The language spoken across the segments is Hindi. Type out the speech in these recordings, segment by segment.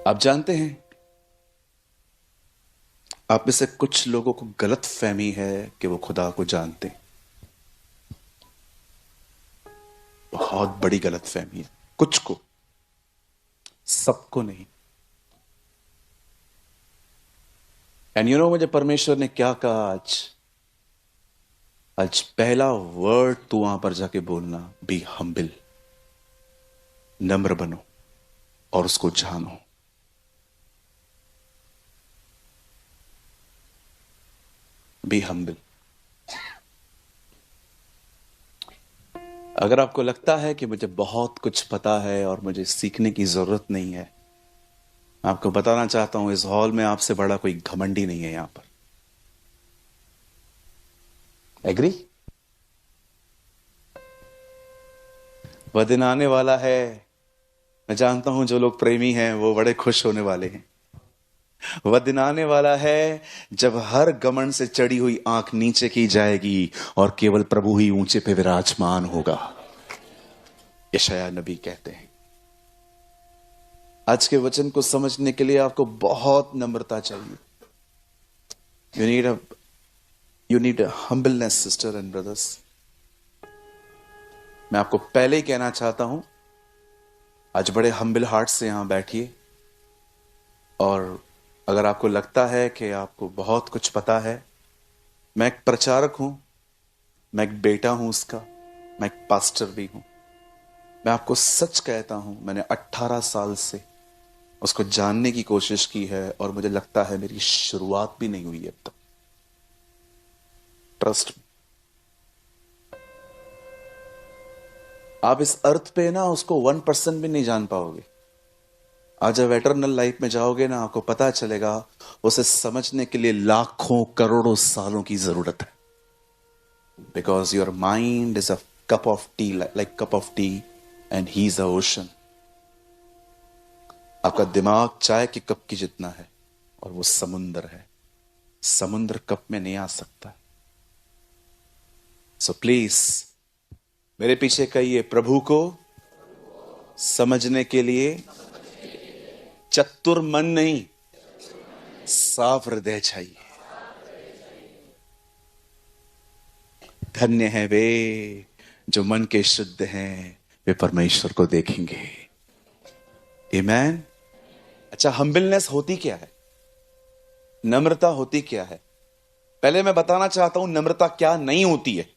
आप जानते हैं, आप में से कुछ लोगों को गलत फहमी है कि वो खुदा को जानते हैं। बहुत बड़ी गलत फहमी है, कुछ को, सबको नहीं। एंड यू नो मुझे परमेश्वर ने क्या कहा आज? आज पहला वर्ड तू वहां पर जाके बोलना, बी हम्बिल, नम्र बनो और उसको जानो। बी हम्बिल। अगर आपको लगता है कि मुझे बहुत कुछ पता है और मुझे सीखने की जरूरत नहीं है, मैं आपको बताना चाहता हूं, इस हॉल में आपसे बड़ा कोई घमंडी नहीं है यहां पर। एग्री? वह दिन आने वाला है, मैं जानता हूं जो लोग प्रेमी हैं वो बड़े खुश होने वाले हैं। वह दिन आने वाला है जब हर घमंड से चढ़ी हुई आंख नीचे की जाएगी और केवल प्रभु ही ऊंचे पे विराजमान होगा। यशायाह नबी कहते हैं। आज के वचन को समझने के लिए आपको बहुत नम्रता चाहिए। You need a humbleness sister and brothers. मैं आपको पहले ही कहना चाहता हूं, आज बड़े हम्बल हार्ट से यहां बैठिए। और अगर आपको लगता है कि आपको बहुत कुछ पता है, मैं एक प्रचारक हूं, मैं एक बेटा हूं उसका, मैं एक पास्टर भी हूं। मैं आपको सच कहता हूं, मैंने 18 साल से उसको जानने की कोशिश की है और मुझे लगता है मेरी शुरुआत भी नहीं हुई अब तक। ट्रस्ट। आप इस अर्थ पे ना उसको 1% भी नहीं जान पाओगे। आज जब एटर्नल लाइफ में जाओगे ना, आपको पता चलेगा उसे समझने के लिए लाखों करोड़ों सालों की जरूरत है। Because your mind is a cup of T, like cup of T, and he is a ocean. आपका दिमाग चाय के कप की जितना है और वो समुंदर है। समुंदर कप में नहीं आ सकता। सो प्लीज मेरे पीछे कहिए, प्रभु को समझने के लिए चतुर मन नहीं, साफ हृदय चाहिए। धन्य है वे जो मन के शुद्ध हैं, वे परमेश्वर को देखेंगे। आमीन। अच्छा, हम्बलनेस होती क्या है? नम्रता होती क्या है? पहले मैं बताना चाहता हूं नम्रता क्या नहीं होती है।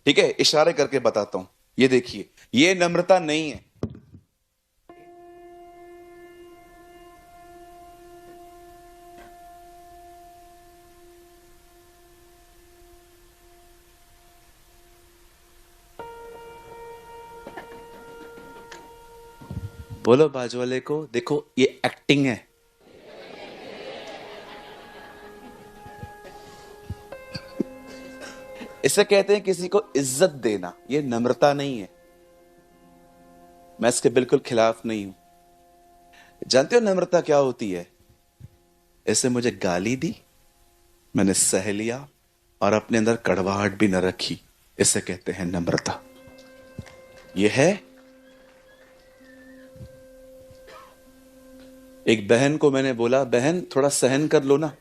ठीक है, इशारे करके बताता हूं। ये देखिए, ये नम्रता नहीं है। बोलो बाजू वाले को, देखो ये एक्टिंग है। इसे कहते हैं किसी को इज्जत देना। ये नम्रता नहीं है। मैं इसके बिल्कुल खिलाफ नहीं हूं। जानते हो नम्रता क्या होती है? ऐसे मुझे गाली दी, मैंने सह लिया और अपने अंदर कड़वाहट भी न रखी। इसे कहते हैं नम्रता। यह है। एक बहन को मैंने बोला, बहन थोड़ा सहन कर लो ना।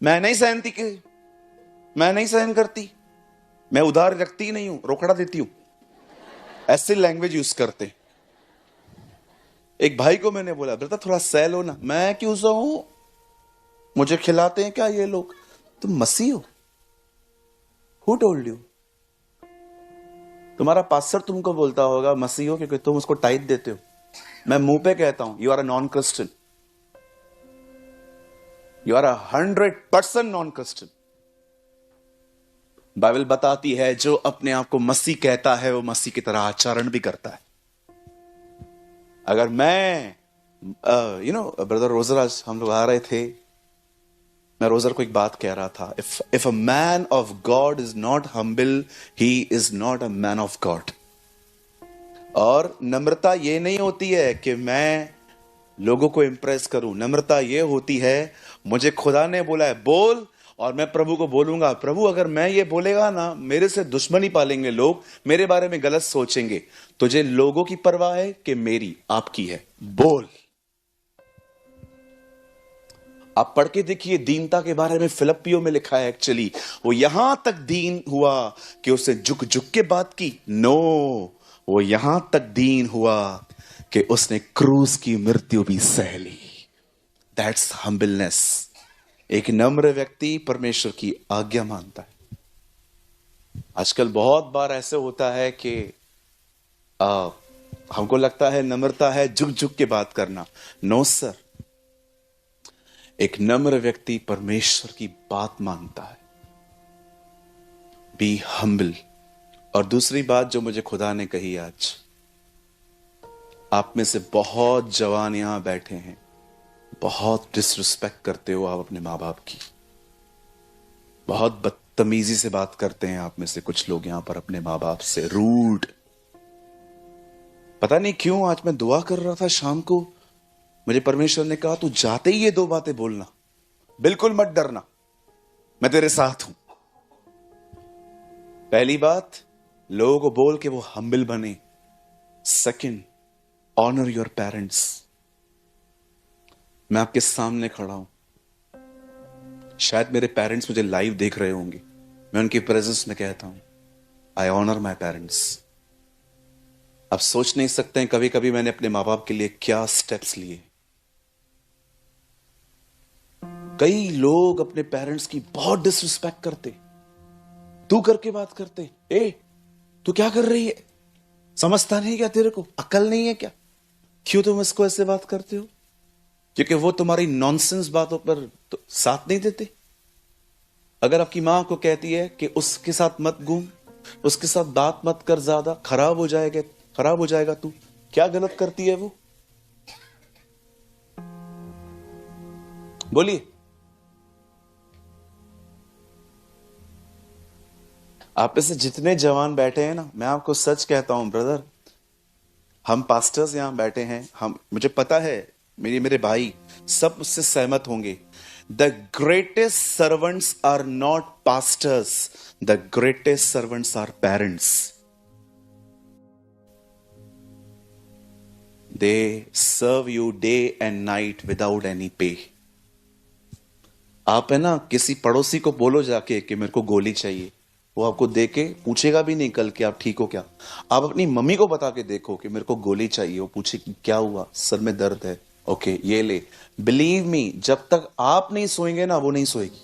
मैं नहीं सहनती, मैं नहीं सहन करती, मैं उधार रखती ही नहीं हूं, रोकड़ा देती हूं। ऐसे लैंग्वेज यूज करते। एक भाई को मैंने बोला, बेटा थोड़ा सह लो ना। मैं क्यों सहूं, मुझे खिलाते हैं क्या ये लोग? तुम मसीह हो? Who told you? तुम्हारा पास्टर तुमको बोलता होगा मसीह हो क्योंकि तुम उसको टाइट देते हो। मैं मुंह पे कहता हूं, you are a non Christian. You are 100% non Christian. Bible बताती है जो अपने आप को मसीह कहता है वो मसीह की तरह आचरण भी करता है। अगर मैं ब्रदर रोजराज, हम लोग आ रहे थे, मैं रोजर को एक बात कह रहा था, if a man of God is not humble, he is not a man of God. और नम्रता ये नहीं होती है कि मैं लोगों को इंप्रेस करूं। नम्रता ये होती है, मुझे खुदा ने बोला है बोल, और मैं प्रभु को बोलूंगा, प्रभु अगर मैं ये बोलेगा ना, मेरे से दुश्मनी पालेंगे लोग, मेरे बारे में गलत सोचेंगे। तुझे लोगों की परवाह है कि मेरी, आपकी है? बोल। आप पढ़ के देखिए, दीनता के बारे में फिलिप्पियों में लिखा है। एक्चुअली वो यहां तक दीन हुआ कि उसने झुक झुक के बात की। नो, वो यहां तक दीन हुआ कि उसने क्रूस की मृत्यु भी सह ली। That's humbleness. एक नम्र व्यक्ति परमेश्वर की आज्ञा मानता है। आजकल बहुत बार ऐसे होता है कि हमको लगता है नम्रता है झुक झुक के बात करना। नो सर, एक नम्र व्यक्ति परमेश्वर की बात मानता है। Be humble. और दूसरी बात जो मुझे खुदा ने कही आज, आप में से बहुत जवान यहां बैठे हैं, बहुत डिसरिस्पेक्ट करते हो आप अपने मां बाप की। बहुत बदतमीजी से बात करते हैं आप में से कुछ लोग यहां पर अपने मां बाप से, रूड। पता नहीं क्यों आज मैं दुआ कर रहा था शाम को, मुझे परमेश्वर ने कहा तू जाते ही ये दो बातें बोलना, बिल्कुल मत डरना, मैं तेरे साथ हूं। पहली बात, लोगों को बोल के वो हम्बल बने। Second, honour your parents. मैं आपके सामने खड़ा हूं, शायद मेरे पेरेंट्स मुझे लाइव देख रहे होंगे, मैं उनकी प्रेजेंस में कहता हूं, आई ऑनर माई पेरेंट्स। आप सोच नहीं सकते हैं कभी कभी मैंने अपने मां बाप के लिए क्या स्टेप्स लिए। कई लोग अपने पेरेंट्स की बहुत डिसरिस्पेक्ट करते, तू करके बात करते। ए, तू क्या कर रही है, समझता नहीं क्या, तेरे को अकल नहीं है क्या, क्यों तुम इसको ऐसे बात करते हो? क्योंकि वो तुम्हारी नॉनसेंस बातों पर तो साथ नहीं देते। अगर आपकी मां को कहती है कि उसके साथ मत घूम, उसके साथ बात मत कर, ज्यादा खराब हो जाएगा तू, क्या गलत करती है वो? बोलिए। आप में से जितने जवान बैठे हैं ना, मैं आपको सच कहता हूं ब्रदर, हम पास्टर्स यहां बैठे हैं, मुझे पता है, मेरे भाई सब मुझसे सहमत होंगे। The greatest servants are not pastors, the greatest servants are parents. They serve you day and night without any pay. आप है ना, किसी पड़ोसी को बोलो जाके कि मेरे को गोली चाहिए, वो आपको दे के पूछेगा भी नहीं कल कि आप ठीक हो क्या। आप अपनी मम्मी को बता के देखो कि मेरे को गोली चाहिए, वो पूछे कि क्या हुआ, सर में दर्द है, ओके ये ले। बिलीव मी, जब तक आप नहीं सोएंगे ना, वो नहीं सोएगी।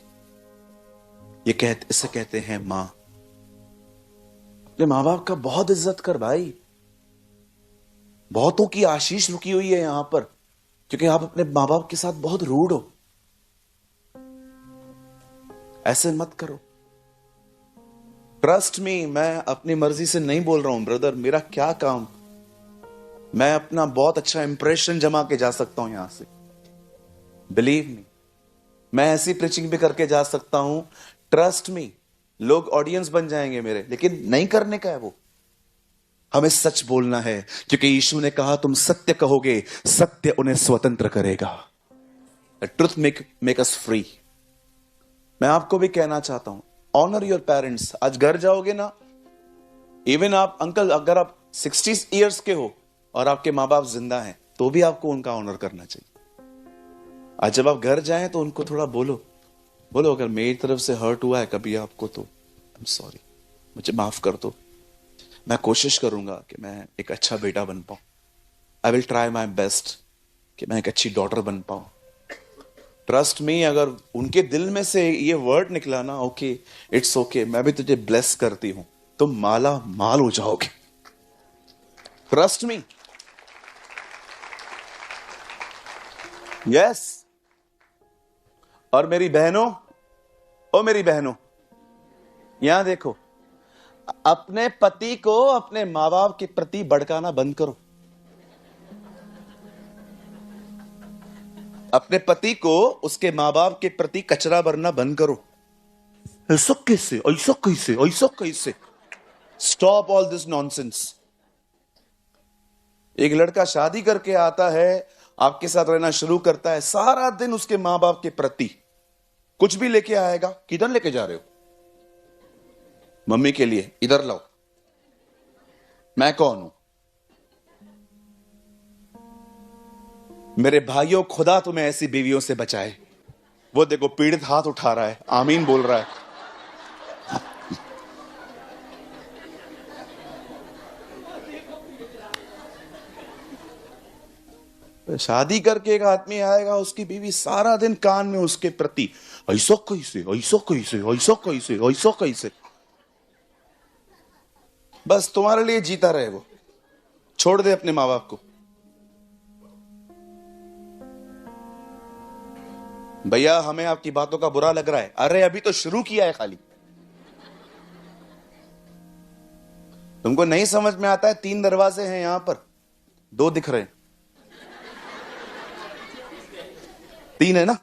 इसे कहते हैं मां। अपने मां बाप का बहुत इज्जत कर भाई। बहुतों की आशीष रुकी हुई है यहां पर, क्योंकि आप अपने मां बाप के साथ बहुत रूड हो। ऐसे मत करो। ट्रस्ट मी, मैं अपनी मर्जी से नहीं बोल रहा हूं ब्रदर, मेरा क्या काम, मैं अपना बहुत अच्छा इंप्रेशन जमा के जा सकता हूं यहां से। बिलीव मी, मैं ऐसी प्रीचिंग भी करके जा सकता हूं, ट्रस्ट मी, लोग ऑडियंस बन जाएंगे मेरे, लेकिन नहीं करने का है वो। हमें सच बोलना है, क्योंकि यीशु ने कहा तुम सत्य कहोगे, सत्य उन्हें स्वतंत्र करेगा। Truth make us free. मैं आपको भी कहना चाहता हूं, ऑनर योर पेरेंट्स। आज घर जाओगे ना, इवन आप अंकल, अगर आप 60 इयर्स के हो और आपके माँ बाप जिंदा हैं, तो भी आपको उनका ऑनर करना चाहिए। आज जब आप घर जाएं तो उनको थोड़ा बोलो अगर मेरी तरफ से हर्ट हुआ है कभी आपको तो आई एम सॉरी, मुझे माफ कर दो। मैं कोशिश करूंगा कि मैं एक अच्छा बेटा बन पाऊं। I will try my best कि मैं एक अच्छी डॉटर बन पाऊं। ट्रस्ट मी, अगर उनके दिल में से ये वर्ड निकला ना, ओके इट्स ओके, मैं भी तुझे ब्लेस करती हूं, तुम माला माल हो जाओगे। Trust me. यस। और मेरी बहनों, यहां देखो, अपने पति को अपने मां बाप के प्रति भड़काना बंद करो। अपने पति को उसके मां बाप के प्रति कचरा भरना बंद करो। ऐसा कैसे? Stop all this nonsense. एक लड़का शादी करके आता है, आपके साथ रहना शुरू करता है, सारा दिन उसके मां बाप के प्रति कुछ भी लेके आएगा। किधर लेके जा रहे हो? मम्मी के लिए, इधर लाओ। मैं कौन हूं? मेरे भाइयों, खुदा तुम्हें ऐसी बीवियों से बचाए। वो देखो पीड़ित हाथ उठा रहा है, आमीन बोल रहा है। शादी करके एक आदमी आएगा, उसकी बीवी सारा दिन कान में उसके प्रति ऐसा कैसे, ऐसा कैसे, ऐसा कैसे, ऐसा कैसे। बस तुम्हारे लिए जीता रहे वो, छोड़ दे अपने माँ बाप को। भैया हमें आपकी बातों का बुरा लग रहा है। अरे अभी तो शुरू किया है खाली। तुमको नहीं समझ में आता है, 3 दरवाजे हैं यहां पर, 2 दिख रहे हैं, 3 है ना?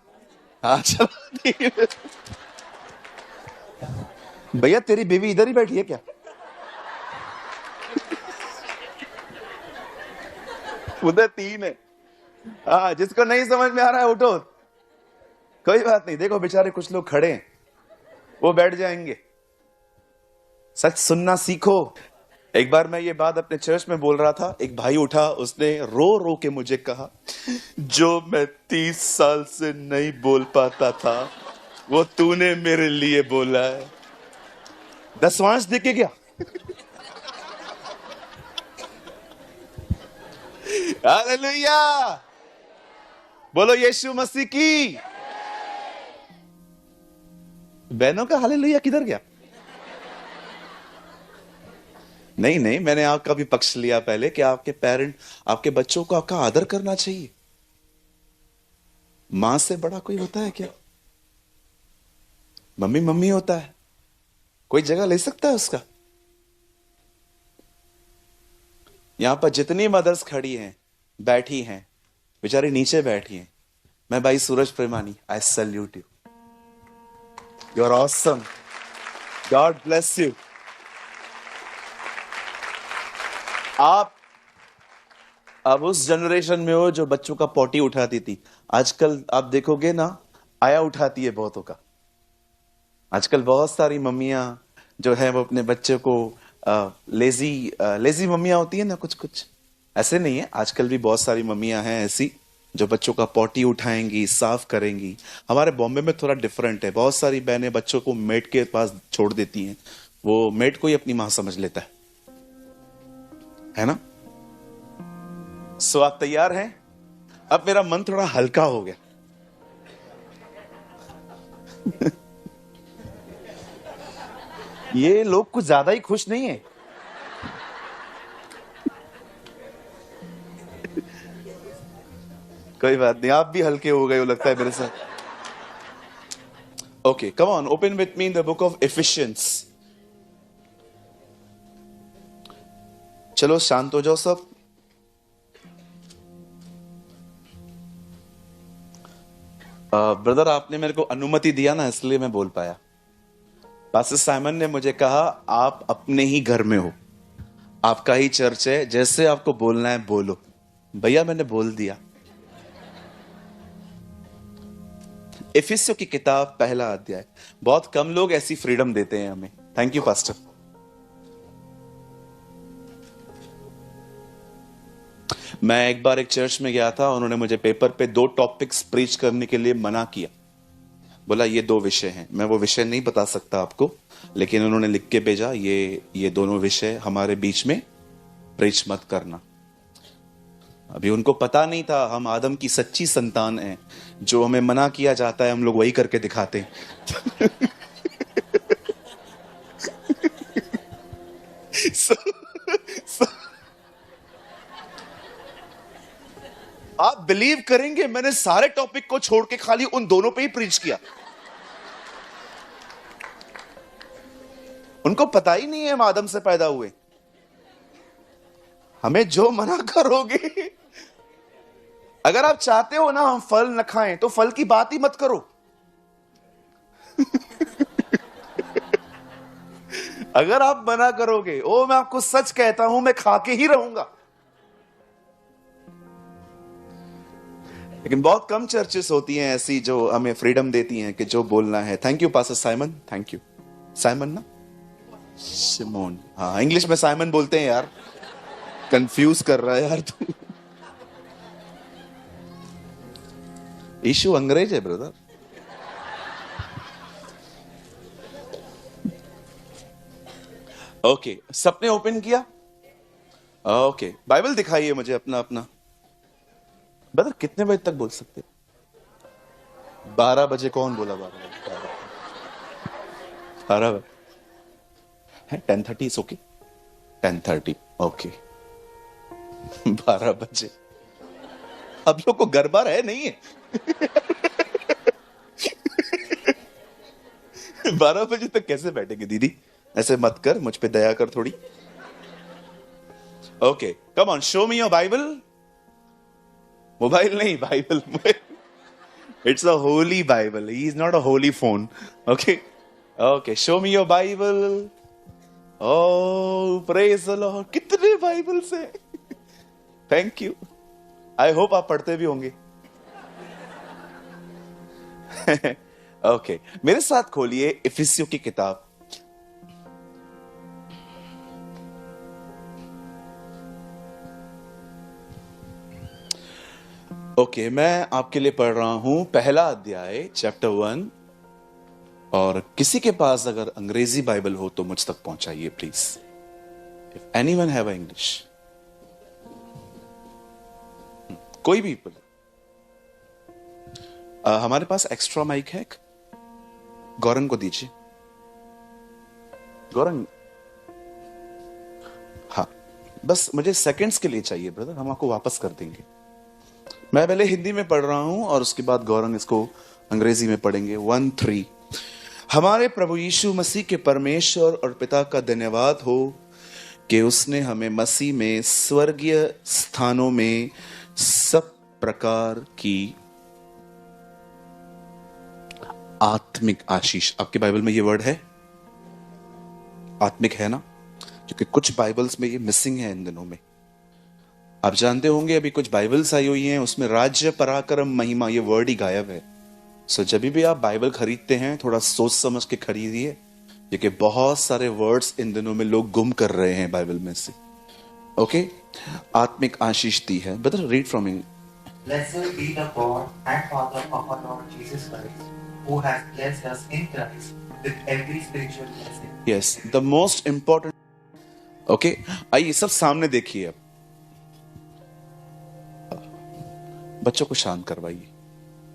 हाँ चलो 3। भैया तेरी बीवी इधर ही बैठी है क्या? उधर 3 है। हाँ जिसको नहीं समझ में आ रहा है उठो, कोई बात नहीं। देखो बेचारे कुछ लोग खड़े हैं, वो बैठ जाएंगे। सच सुनना सीखो। एक बार मैं ये बात अपने चर्च में बोल रहा था, एक भाई उठा, उसने रो रो के मुझे कहा, जो मैं 30 साल से नहीं बोल पाता था वो तूने मेरे लिए बोला है। दसवांश देके क्या? हालेलुया, बोलो यीशु मसीह की। बहनों का हालेलुया किधर गया? नहीं नहीं, मैंने आपका भी पक्ष लिया पहले कि आपके पेरेंट, आपके बच्चों को आपका आदर करना चाहिए। मां से बड़ा कोई होता है क्या? मम्मी मम्मी होता है, कोई जगह ले सकता है उसका? यहां पर जितनी मदर्स खड़ी हैं, बैठी हैं, बेचारी नीचे बैठी हैं, मैं भाई Suraj Premani, I salute you, you are awesome, God bless you. आप अब उस जनरेशन में हो जो बच्चों का पॉटी उठाती थी। आजकल आप देखोगे ना, आया उठाती है बहुतों का। आजकल बहुत सारी मम्मियां जो है वो अपने बच्चे को लेजी मम्मियां होती है ना, कुछ कुछ ऐसे नहीं है। आजकल भी बहुत सारी मम्मियां हैं ऐसी जो बच्चों का पॉटी उठाएंगी, साफ करेंगी। हमारे बॉम्बे में थोड़ा डिफरेंट है, बहुत सारी बहनें बच्चों को मेड के पास छोड़ देती हैं, वो मेड को ही अपनी मां समझ लेता है ना? सो आप तैयार हैं? अब मेरा मन थोड़ा हल्का हो गया। ये लोग कुछ ज्यादा ही खुश नहीं है। कोई बात नहीं, आप भी हल्के हो गए हो लगता है मेरे साथ। Okay come on, open with me in the book of efficiency. चलो शांत हो जाओ सब। ब्रदर आपने मेरे को अनुमति दिया ना, इसलिए मैं बोल पाया। पास्टर साइमन ने मुझे कहा आप अपने ही घर में हो, आपका ही चर्च है, जैसे आपको बोलना है बोलो। भैया मैंने बोल दिया। इफिसियों की किताब 1 अध्याय। बहुत कम लोग ऐसी फ्रीडम देते हैं हमें। Thank you pastor. मैं एक बार एक चर्च में गया था, उन्होंने मुझे पेपर पे 2 टॉपिक्स प्रीच करने के लिए मना किया। बोला ये 2 विषय हैं, मैं वो विषय नहीं बता सकता आपको, लेकिन उन्होंने लिख के भेजा ये दोनों विषय हमारे बीच में प्रीच मत करना। अभी उनको पता नहीं था हम आदम की सच्ची संतान हैं, जो हमें मना किया जाता है हम लोग वही करके दिखाते हैं। so, आप बिलीव करेंगे मैंने सारे टॉपिक को छोड़ के खाली उन दोनों पे ही प्रीच किया। उनको पता ही नहीं है हम आदम से पैदा हुए। हमें जो मना करोगे, अगर आप चाहते हो ना हम फल न खाएं तो फल की बात ही मत करो। अगर आप मना करोगे, ओ मैं आपको सच कहता हूं मैं खा के ही रहूंगा। लेकिन बहुत कम चर्चेस होती हैं ऐसी जो हमें फ्रीडम देती हैं कि जो बोलना है। Thank you pastor Simon, thank you. Simon ना, सिमोन, हाँ इंग्लिश में साइमन बोलते हैं यार, कंफ्यूज कर रहा है यार तू। यीशु अंग्रेज है ब्रदर। ओके, सबने ओपन किया? ओके, बाइबल दिखाइए मुझे अपना अपना। ब्रदर कितने बजे तक बोल सकते? 12 बजे? कौन बोला 12 बजे? 12 बजे है? 10:30 इज ओके। 10:30 ओके। 12 बजे अब लोग को गरबा है नहीं है? 12 बजे तक कैसे बैठेंगे दीदी? ऐसे मत कर, मुझ पे दया कर थोड़ी। Okay, come on, show me your Bible. Mobile नहीं, Bible. It's a holy Bible, he is not a holy phone. Okay okay, show me your Bible. Oh praise the Lord, कितने बाइबल से। थैंक यू, आई होप आप पढ़ते भी होंगे। ओके, मेरे साथ खोलिए इफिसियों की किताब। ओके, मैं आपके लिए पढ़ रहा हूं पहला अध्याय, चैप्टर 1। और किसी के पास अगर अंग्रेजी बाइबल हो तो मुझ तक पहुंचाइए please. If anyone have English, कोई भी। हमारे पास एक्स्ट्रा माइक है, गौरंग को दीजिए। गौरंग, हाँ, बस मुझे सेकंड्स के लिए चाहिए ब्रदर, हम आपको वापस कर देंगे। मैं पहले हिंदी में पढ़ रहा हूं और उसके बाद गौरंग इसको अंग्रेजी में पढ़ेंगे। 1-3। हमारे प्रभु यीशु मसीह के परमेश्वर और पिता का धन्यवाद हो कि उसने हमें मसीह में स्वर्गीय स्थानों में सब प्रकार की आत्मिक आशीष। आपके बाइबल में ये वर्ड है? आत्मिक है ना? क्योंकि कुछ बाइबल्स में ये मिसिंग है इन दिनों में। आप जानते होंगे अभी कुछ बाइबल्स आई हुई हैं, उसमें राज्य, पराक्रम, महिमा, ये वर्ड ही गायब है। सो जब भी आप बाइबल खरीदते हैं थोड़ा सोच समझ के खरीदिए, क्योंकि बहुत सारे वर्ड्स इन दिनों में लोग गुम कर रहे हैं बाइबल में से। ओके, आत्मिक आशीष दी है। Brother read from English. Blessed be the God and Father of our Lord Jesus Christ, who has blessed us in Christ with every spiritual blessing. Yes, the most important. Okay, आइए सब सामने देखिए। अब बच्चों को शांत करवाइए।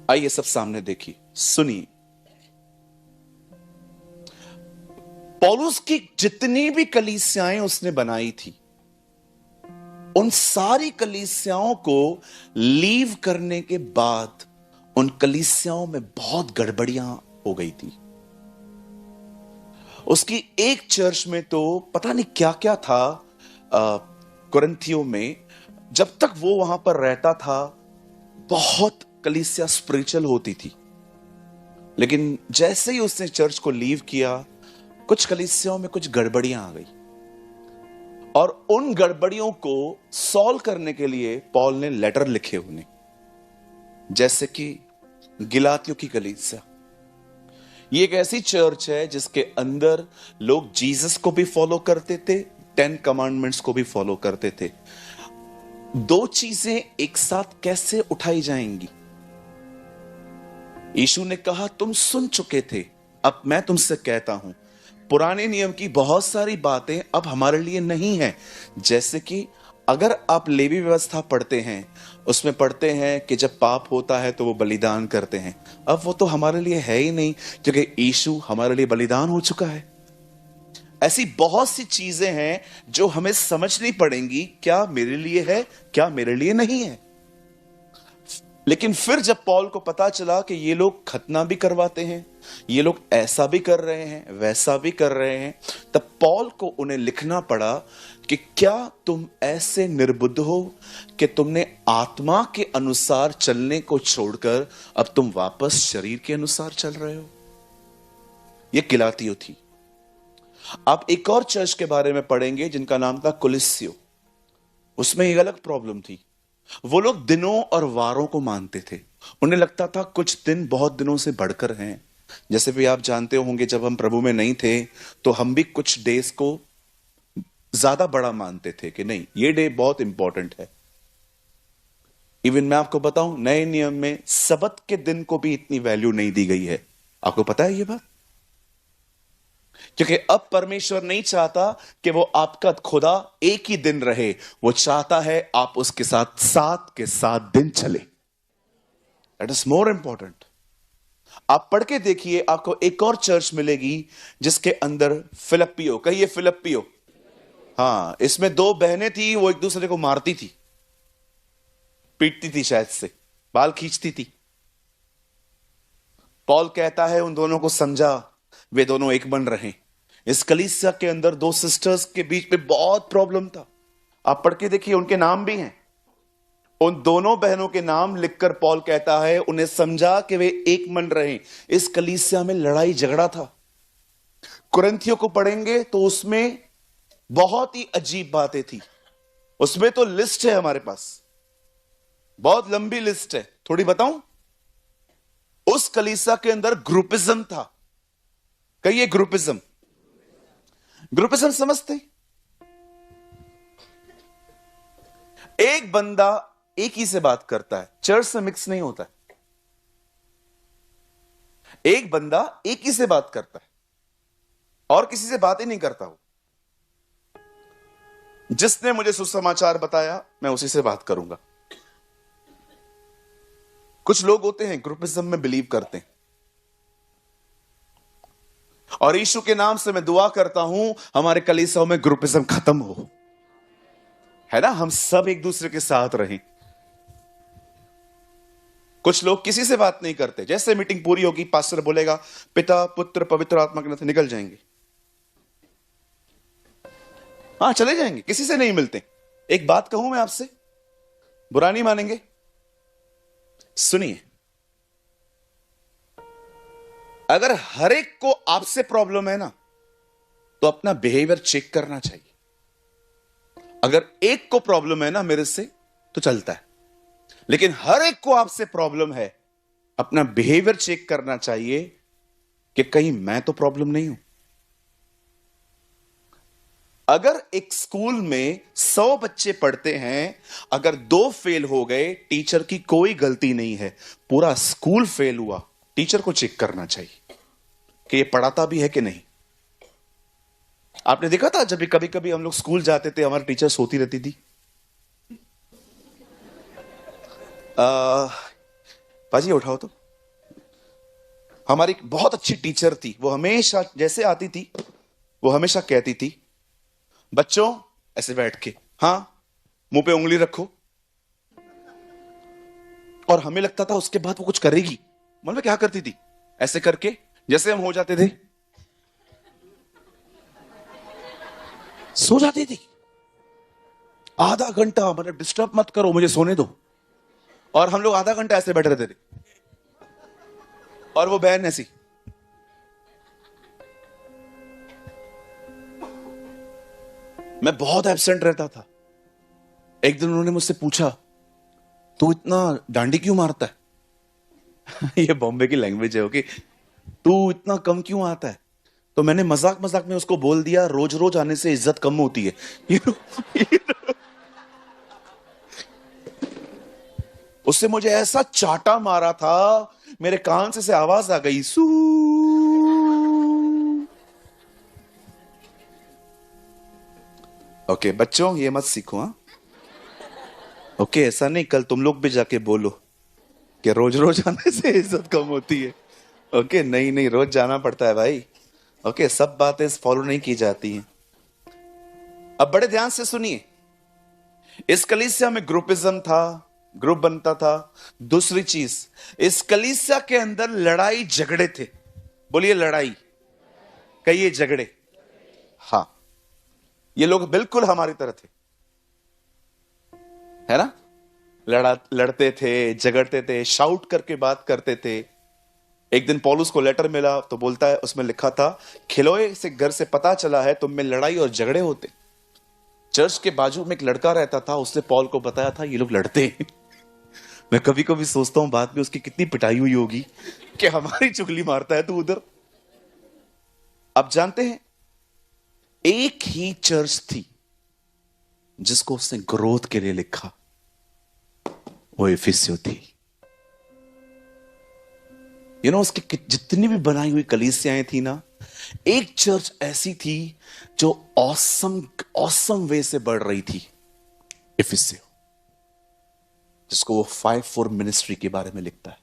आइए सब सामने देखिए, सुनिए। पौलुस की जितनी भी कलीसियाएं उसने बनाई थी, उन सारी कलीसियाओं को लीव करने के बाद उन कलीसियाओं में बहुत गड़बड़ियां हो गई थी। उसकी एक चर्च में तो पता नहीं क्या क्या था, कुरिन्थियों में। जब तक वो वहां पर रहता था बहुत कलीसिया स्पिरिचुअल होती थी, लेकिन जैसे ही उसने चर्च को लीव किया कुछ कलीसियाओं में कुछ गड़बड़ियां आ गई, और उन गड़बड़ियों को सॉल्व करने के लिए पॉल ने लेटर लिखे उन्हें। जैसे कि गिलातियों की कलीसिया, ये एक ऐसी चर्च है जिसके अंदर लोग जीसस को भी फॉलो करते थे, 10 कमांडमेंट्स को भी फॉलो करते थे। दो चीजें एक साथ कैसे उठाई जाएंगी? यीशु ने कहा तुम सुन चुके थे, अब मैं तुमसे कहता हूं। पुराने नियम की बहुत सारी बातें अब हमारे लिए नहीं है। जैसे कि अगर आप लेवी व्यवस्था पढ़ते हैं, उसमें पढ़ते हैं कि जब पाप होता है तो वो बलिदान करते हैं। अब वो तो हमारे लिए है ही नहीं, क्योंकि यीशु हमारे लिए बलिदान हो चुका है। ऐसी बहुत सी चीजें हैं जो हमें समझनी पड़ेंगी, क्या मेरे लिए है, क्या मेरे लिए नहीं है। लेकिन फिर जब पॉल को पता चला कि ये लोग खतना भी करवाते हैं, ये लोग ऐसा भी कर रहे हैं, वैसा भी कर रहे हैं, तब पॉल को उन्हें लिखना पड़ा कि क्या तुम ऐसे निर्बुद्ध हो कि तुमने आत्मा के अनुसार चलने को छोड़कर अब तुम वापस शरीर के अनुसार चल रहे हो। ये गिलातियों थी। आप एक और चर्च के बारे में पढ़ेंगे जिनका नाम था कुलिस्सियो। उसमें एक अलग प्रॉब्लम थी। वो लोग दिनों और वारों को मानते थे। उन्हें लगता था कुछ दिन बहुत दिनों से बढ़कर हैं। जैसे भी आप जानते होंगे जब हम प्रभु में नहीं थे तो हम भी कुछ डेज को ज्यादा बड़ा मानते थे कि नहीं ये डे बहुत इंपॉर्टेंट है। इवन मैं आपको बताऊं, नए नियम में सबत के दिन को भी इतनी वैल्यू नहीं दी गई है। आपको पता है ये बात? क्योंकि अब परमेश्वर नहीं चाहता कि वो आपका खुदा एक ही दिन रहे, वो चाहता है आप उसके साथ 7 के 7 दिन चले। That is more important. आप पढ़ के देखिए, आपको एक और चर्च मिलेगी जिसके अंदर फिलिप्पियो, कहिए फिलिप्पियो। हाँ, इसमें 2 बहनें थी, वो एक दूसरे को मारती थी, पीटती थी, शायद से बाल खींचती थी। पॉल कहता है उन दोनों को समझा, वे दोनों एक बन रहे। इस कलीसिया के अंदर 2 सिस्टर्स के बीच में बहुत प्रॉब्लम था। आप पढ़ के देखिए, उनके नाम भी हैं। उन दोनों बहनों के नाम लिखकर पॉल कहता है उन्हें समझा कि वे एक मन रहे। इस कलीसिया में लड़ाई झगड़ा था। कुरिन्थियों को पढ़ेंगे तो उसमें बहुत ही अजीब बातें थी। उसमें तो लिस्ट है हमारे पास, बहुत लंबी लिस्ट है, थोड़ी बताऊं। उस कलीसिया के अंदर ग्रुपिज्म था। कहिए ग्रुपिज्म। ग्रुपिज्म समझते? एक बंदा एक ही से बात करता है, चर्च से मिक्स नहीं होता है। एक बंदा एक ही से बात करता है और किसी से बात ही नहीं करता। वो जिसने मुझे सुसमाचार बताया मैं उसी से बात करूंगा। कुछ लोग होते हैं ग्रुपिज्म में बिलीव करते हैं, और यीशु के नाम से मैं दुआ करता हूं हमारे कलीसियाओं में ग्रुपिज्म खत्म हो, है ना, हम सब एक दूसरे के साथ रहें। कुछ लोग किसी से बात नहीं करते, जैसे मीटिंग पूरी होगी पास्टर बोलेगा पिता पुत्र पवित्र आत्मा के नाम से निकल जाएंगे, हाँ चले जाएंगे, किसी से नहीं मिलते। एक बात कहूं मैं आपसे, बुरा नहीं मानेंगे, सुनिए। अगर हर एक को आपसे प्रॉब्लम है ना, तो अपना बिहेवियर चेक करना चाहिए। अगर एक को प्रॉब्लम है ना मेरे से तो चलता है, लेकिन हर एक को आपसे प्रॉब्लम है, अपना बिहेवियर चेक करना चाहिए कि कहीं मैं तो प्रॉब्लम नहीं हूं। अगर एक स्कूल में 100 बच्चे पढ़ते हैं, अगर 2 फेल हो गए, टीचर की कोई गलती नहीं है, पूरा स्कूल फेल हुआ। टीचर को चेक करना चाहिए कि ये पढ़ाता भी है कि नहीं। आपने देखा था जब भी कभी कभी हम लोग स्कूल जाते थे, हमारी टीचर सोती रहती थी। पाजी उठाओ तो। हमारी बहुत अच्छी टीचर थी, वो हमेशा जैसे आती थी वो हमेशा कहती थी बच्चों ऐसे बैठ के, हां मुंह पे उंगली रखो, और हमें लगता था उसके बाद वो कुछ करेगी। मतलब क्या करती थी, ऐसे करके जैसे हम हो जाते थे सो जाती थी। आधा घंटा मतलब डिस्टर्ब मत करो, मुझे सोने दो, और हम लोग आधा घंटा ऐसे बैठे रहते थे, और वो बहन ऐसी। मैं बहुत एब्सेंट रहता था। एक दिन उन्होंने मुझसे पूछा तू इतना डांडी क्यों मारता है ये बॉम्बे की लैंग्वेज है, ओके, तू इतना कम क्यों आता है। तो मैंने मजाक मजाक में उसको बोल दिया रोज रोज आने से इज्जत कम होती है। उससे मुझे ऐसा चाटा मारा था, मेरे कान से आवाज आ गई सू। ओके बच्चों ये मत सीखो, हाँ ओके, ऐसा नहीं, कल तुम लोग भी जाके बोलो कि रोज रोज आने से इज्जत कम होती है। ओके नहीं नहीं, रोज जाना पड़ता है भाई। ओके सब बातें फॉलो नहीं की जाती हैं। अब बड़े ध्यान से सुनिए, इस कलीसिया में ग्रुपिज्म था, ग्रुप बनता था। दूसरी चीज, इस कलीसिया के अंदर लड़ाई झगड़े थे। बोलिए लड़ाई, कहिए झगड़े। हाँ, ये लोग बिल्कुल हमारी तरह थे, है ना, लड़ते थे, झगड़ते थे, शाउट करके बात करते थे। एक दिन पौलुस को लेटर मिला तो बोलता है, उसमें लिखा था खिलोए से घर से पता चला है तुम में लड़ाई और झगड़े होते। चर्च के बाजू में एक लड़का रहता था, उसने पॉल को बताया था ये लोग लड़ते हैं। मैं कभी कभी सोचता हूं बाद में उसकी कितनी पिटाई हुई होगी कि हमारी चुगली मारता है तू उधर। अब जानते हैं, एक ही चर्च थी जिसको उसने ग्रोथ के लिए लिखा, वो इफिसियो थी। उसकी जितनी भी बनाई हुई कलीसियाएं थी ना, एक चर्च ऐसी थी जो ऑसम वे से बढ़ रही थी, इफिसियो, जिसको वो 5-4 मिनिस्ट्री के बारे में लिखता है।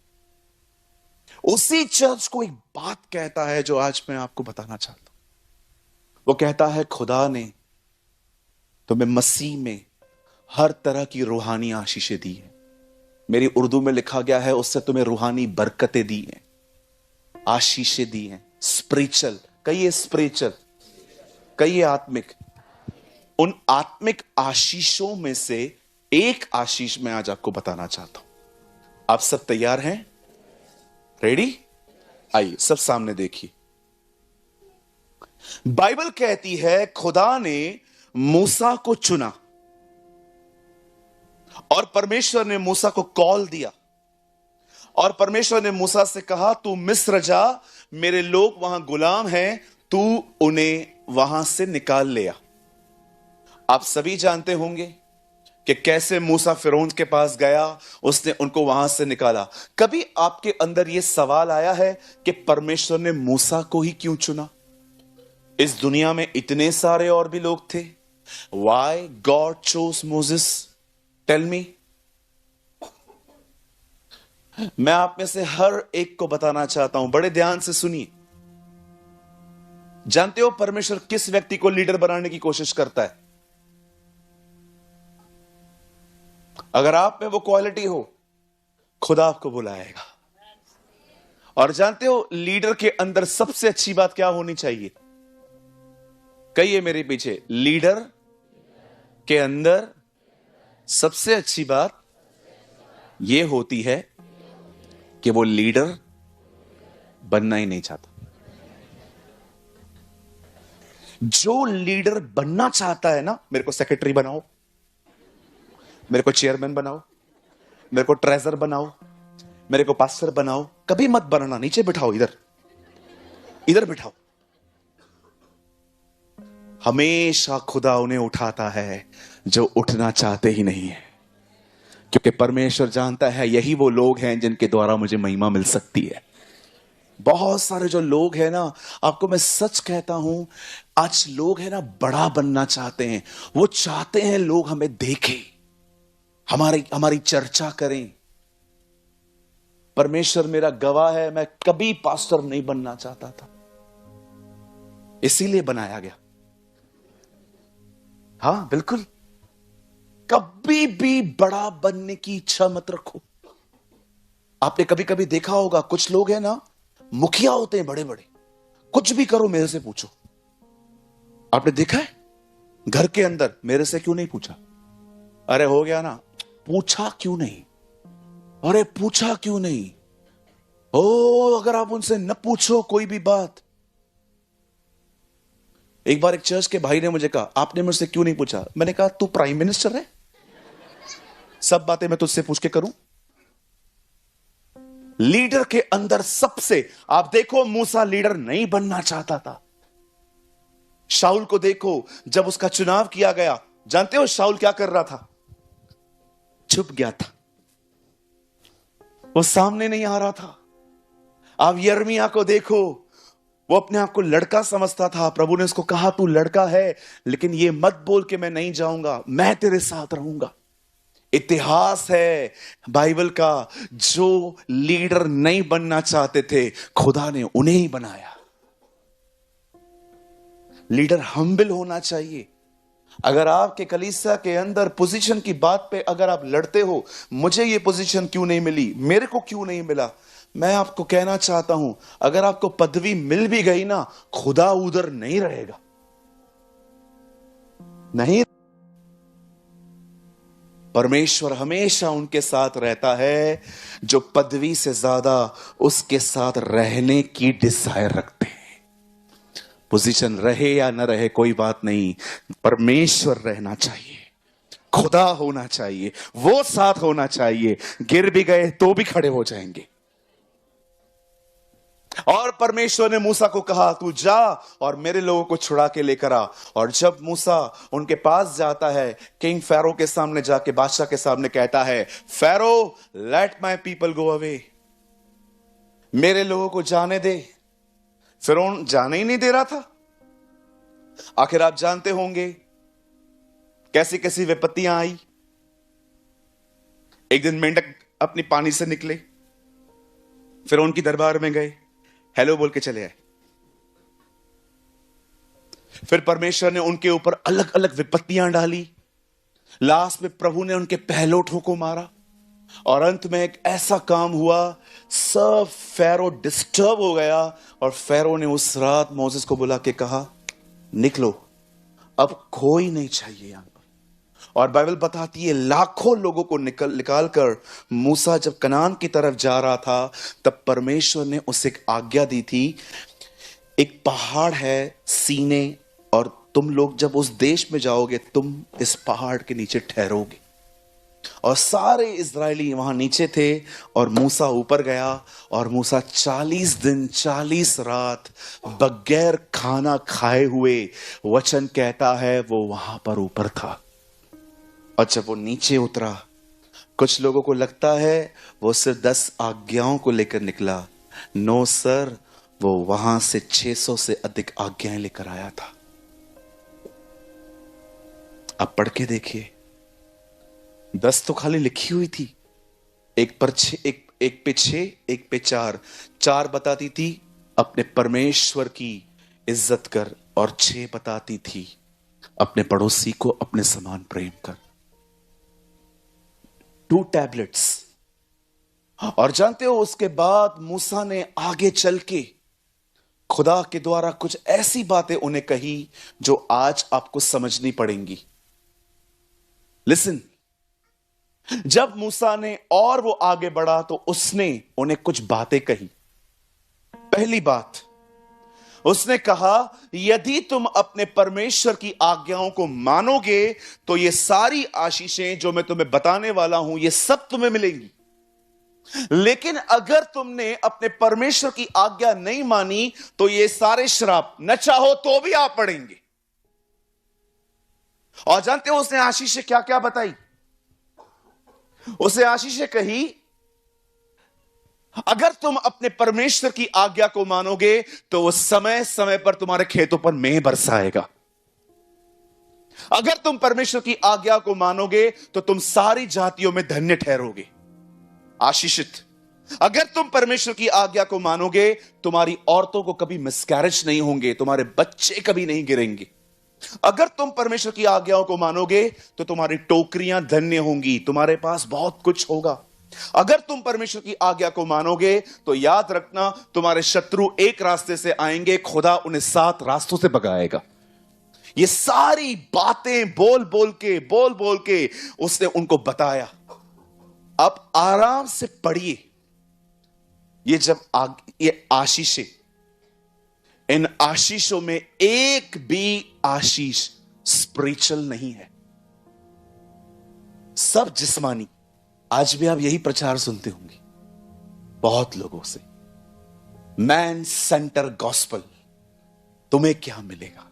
उसी चर्च को एक बात कहता है जो आज मैं आपको बताना चाहता हूं। वो कहता है, खुदा ने तुम्हें मसीह में हर तरह की रूहानी आशीषें दी हैं। मेरी उर्दू में लिखा गया है, उससे तुम्हें रूहानी बरकतें दी हैं, आशीषें दी हैं, स्पिरिचुअल, कहिए स्पिरिचुअल, कहिए आत्मिक। उन आत्मिक आशीषों में से एक आशीष मैं आज आपको बताना चाहता हूं। आप सब तैयार हैं? रेडी? आइए सब सामने देखिए। बाइबल कहती है खुदा ने मूसा को चुना और परमेश्वर ने मूसा को कॉल दिया और परमेश्वर ने मूसा से कहा, तू मिस्र जा, मेरे लोग वहां गुलाम हैं, तू उन्हें वहां से निकाल ले आ। आप सभी जानते होंगे कि कैसे मूसा फिरौन के पास गया, उसने उनको वहां से निकाला। कभी आपके अंदर यह सवाल आया है कि परमेश्वर ने मूसा को ही क्यों चुना? इस दुनिया में इतने सारे और भी लोग थे। Why God chose Moses? Tell me. मैं आप में से हर एक को बताना चाहता हूं, बड़े ध्यान से सुनिए। जानते हो परमेश्वर किस व्यक्ति को लीडर बनाने की कोशिश करता है? अगर आप में वो क्वालिटी हो, खुदा आपको बुलाएगा। और जानते हो लीडर के अंदर सबसे अच्छी बात क्या होनी चाहिए? कहिए मेरे पीछे, लीडर के अंदर सबसे अच्छी बात यह होती है कि वो लीडर बनना ही नहीं चाहता। जो लीडर बनना चाहता है ना, मेरे को सेक्रेटरी बनाओ, मेरे को चेयरमैन बनाओ, मेरे को ट्रेजर बनाओ, मेरे को पास्टर बनाओ, कभी मत बनाना, नीचे बिठाओ, इधर बिठाओ। हमेशा खुदा उन्हें उठाता है जो उठना चाहते ही नहीं है, क्योंकि परमेश्वर जानता है यही वो लोग हैं जिनके द्वारा मुझे महिमा मिल सकती है। बहुत सारे जो लोग हैं ना, आपको मैं सच कहता हूं, आज लोग हैं ना बड़ा बनना चाहते हैं। वो चाहते हैं लोग हमें देखें, हमारी चर्चा करें। परमेश्वर मेरा गवाह है, मैं कभी पास्टर नहीं बनना चाहता था, इसीलिए बनाया गया। हां बिल्कुल, कभी भी बड़ा बनने की इच्छा मत रखो। आपने कभी कभी देखा होगा, कुछ लोग हैं ना मुखिया होते हैं बड़े बड़े, कुछ भी करो मेरे से पूछो। आपने देखा है घर के अंदर, मेरे से क्यों नहीं पूछा? अरे हो गया ना, पूछा क्यों नहीं? अरे पूछा क्यों नहीं? ओ, अगर आप उनसे न पूछो कोई भी बात। एक बार एक चर्च के भाई ने मुझे कहा, आपने मुझसे क्यों नहीं पूछा? मैंने कहा, तू प्राइम मिनिस्टर है, सब बातें मैं तुझसे पूछ के करूं? लीडर के अंदर सबसे, आप देखो मूसा लीडर नहीं बनना चाहता था। शाऊल को देखो, जब उसका चुनाव किया गया, जानते हो शाऊल क्या कर रहा था? छुप गया था, वो सामने नहीं आ रहा था। आप यिर्मयाह को देखो, वो अपने आप को लड़का समझता था। प्रभु ने उसको कहा, तू लड़का है, लेकिन ये मत बोल के मैं नहीं जाऊंगा, मैं तेरे साथ रहूंगा। इतिहास है बाइबल का, जो लीडर नहीं बनना चाहते थे, खुदा ने उन्हें ही बनाया। लीडर हम्बल होना चाहिए। अगर आपके कलीसिया के अंदर पोजीशन की बात पे अगर आप लड़ते हो, मुझे ये पोजीशन क्यों नहीं मिली, मेरे को क्यों नहीं मिला, मैं आपको कहना चाहता हूं, अगर आपको पदवी मिल भी गई ना, खुदा उधर नहीं रहेगा, नहीं। परमेश्वर हमेशा उनके साथ रहता है जो पदवी से ज्यादा उसके साथ रहने की डिजायर रखते हैं। पोजीशन रहे या न रहे कोई बात नहीं, परमेश्वर रहना चाहिए, खुदा होना चाहिए, वो साथ होना चाहिए। गिर भी गए तो भी खड़े हो जाएंगे। और परमेश्वर ने मूसा को कहा, तू जा और मेरे लोगों को छुड़ा के लेकर आ। और जब मूसा उनके पास जाता है, किंग फैरो के सामने जाके, बादशाह के सामने कहता है, pharaoh let my people go away, मेरे लोगों को जाने दे। फिरौन जाने ही नहीं दे रहा था। आखिर आप जानते होंगे कैसी कैसी विपत्तियां आई। एक दिन मेंढक अपनी पानी से निकले, फिरौन की दरबार में गए, हेलो बोल के चले आए। फिर परमेश्वर ने उनके ऊपर अलग अलग विपत्तियां डाली। लास्ट में प्रभु ने उनके पहलोठों को मारा और अंत में एक ऐसा काम हुआ, सब फैरो डिस्टर्ब हो गया और फैरो ने उस रात मोसेस को बुला के कहा, निकलो, अब कोई नहीं चाहिए यहां पर। और बाइबल बताती है लाखों लोगों को निकाल कर मूसा जब कनान की तरफ जा रहा था, तब परमेश्वर ने उसे एक आज्ञा दी थी, एक पहाड़ है सीने, और तुम लोग जब उस देश में जाओगे तुम इस पहाड़ के नीचे ठहरोगे। और सारे इजरायली वहां नीचे थे और मूसा ऊपर गया, और मूसा 40 दिन 40 रात बगैर खाना खाए हुए, वचन कहता है वो वहां पर ऊपर था। और जब वो नीचे उतरा, कुछ लोगों को लगता है वो सिर्फ 10 आज्ञाओं को लेकर निकला। नो सर, वो वहां से 600 से अधिक आज्ञाएं लेकर आया था। आप पढ़ के देखिए, 10 तो खाली लिखी हुई थी, एक पे 6, एक पे 4। 4 बताती थी अपने परमेश्वर की इज्जत कर, और 6 बताती थी अपने पड़ोसी को अपने समान प्रेम कर। 2 टैबलेट्स। और जानते हो उसके बाद मूसा ने आगे चल के खुदा के द्वारा कुछ ऐसी बातें उन्हें कही जो आज आपको समझनी पड़ेंगी। लिसन, जब मूसा ने और वो आगे बढ़ा तो उसने उन्हें कुछ बातें कही। पहली बात, उसने कहा, यदि तुम अपने परमेश्वर की आज्ञाओं को मानोगे तो ये सारी आशीषें जो मैं तुम्हें बताने वाला हूं ये सब तुम्हें मिलेंगी। लेकिन अगर तुमने अपने परमेश्वर की आज्ञा नहीं मानी तो ये सारे श्राप न चाहो तो भी आ पड़ेंगे। और जानते हो उसने आशीषें क्या क्या बताई? उसे आशीषें कही, अगर तुम अपने परमेश्वर की आज्ञा को मानोगे तो वो समय समय पर तुम्हारे खेतों पर मेंह बरसाएगा। अगर तुम परमेश्वर की आज्ञा को मानोगे तो तुम सारी जातियों में धन्य ठहरोगे, आशीषित। अगर तुम परमेश्वर की आज्ञा को मानोगे, तुम्हारी औरतों को कभी मिसकैरेज नहीं होंगे, तुम्हारे बच्चे कभी नहीं गिरेंगे। अगर तुम परमेश्वर की आज्ञाओं को मानोगे तो तुम्हारी टोकरियां धन्य होंगी, तुम्हारे पास बहुत कुछ होगा। अगर तुम परमेश्वर की आज्ञा को मानोगे तो याद रखना, तुम्हारे शत्रु एक रास्ते से आएंगे, खुदा उन्हें 7 रास्तों से भगाएगा। ये सारी बातें बोल बोल के उसने उनको बताया। अब आराम से पढ़िए, ये आशीषें, इन आशीषों में एक भी आशीष स्पिरिचुअल नहीं है, सब जिस्मानी। आज भी आप यही प्रचार सुनते होंगे बहुत लोगों से, मैन सेंटर गॉस्पल। तुम्हें क्या मिलेगा?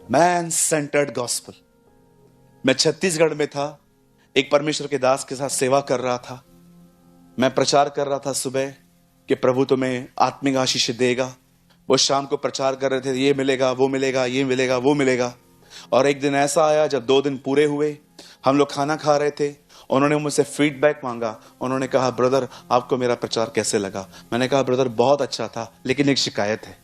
Man centred gospel. मैं छत्तीसगढ़ में था, एक परमेश्वर के दास के साथ सेवा कर रहा था। मैं प्रचार कर रहा था सुबह कि प्रभु तुम्हें आत्मिक आशीष देगा। वो शाम को प्रचार कर रहे थे, ये मिलेगा, वो मिलेगा, ये मिलेगा, वो मिलेगा। और एक दिन ऐसा आया जब 2 दिन पूरे हुए, हम लोग खाना खा रहे थे, उन्होंने मुझसे फीडबैक मांगा। उन्होंने कहा, ब्रदर आपको मेरा प्रचार कैसे लगा? मैंने कहा, ब्रदर बहुत अच्छा था, लेकिन एक शिकायत है।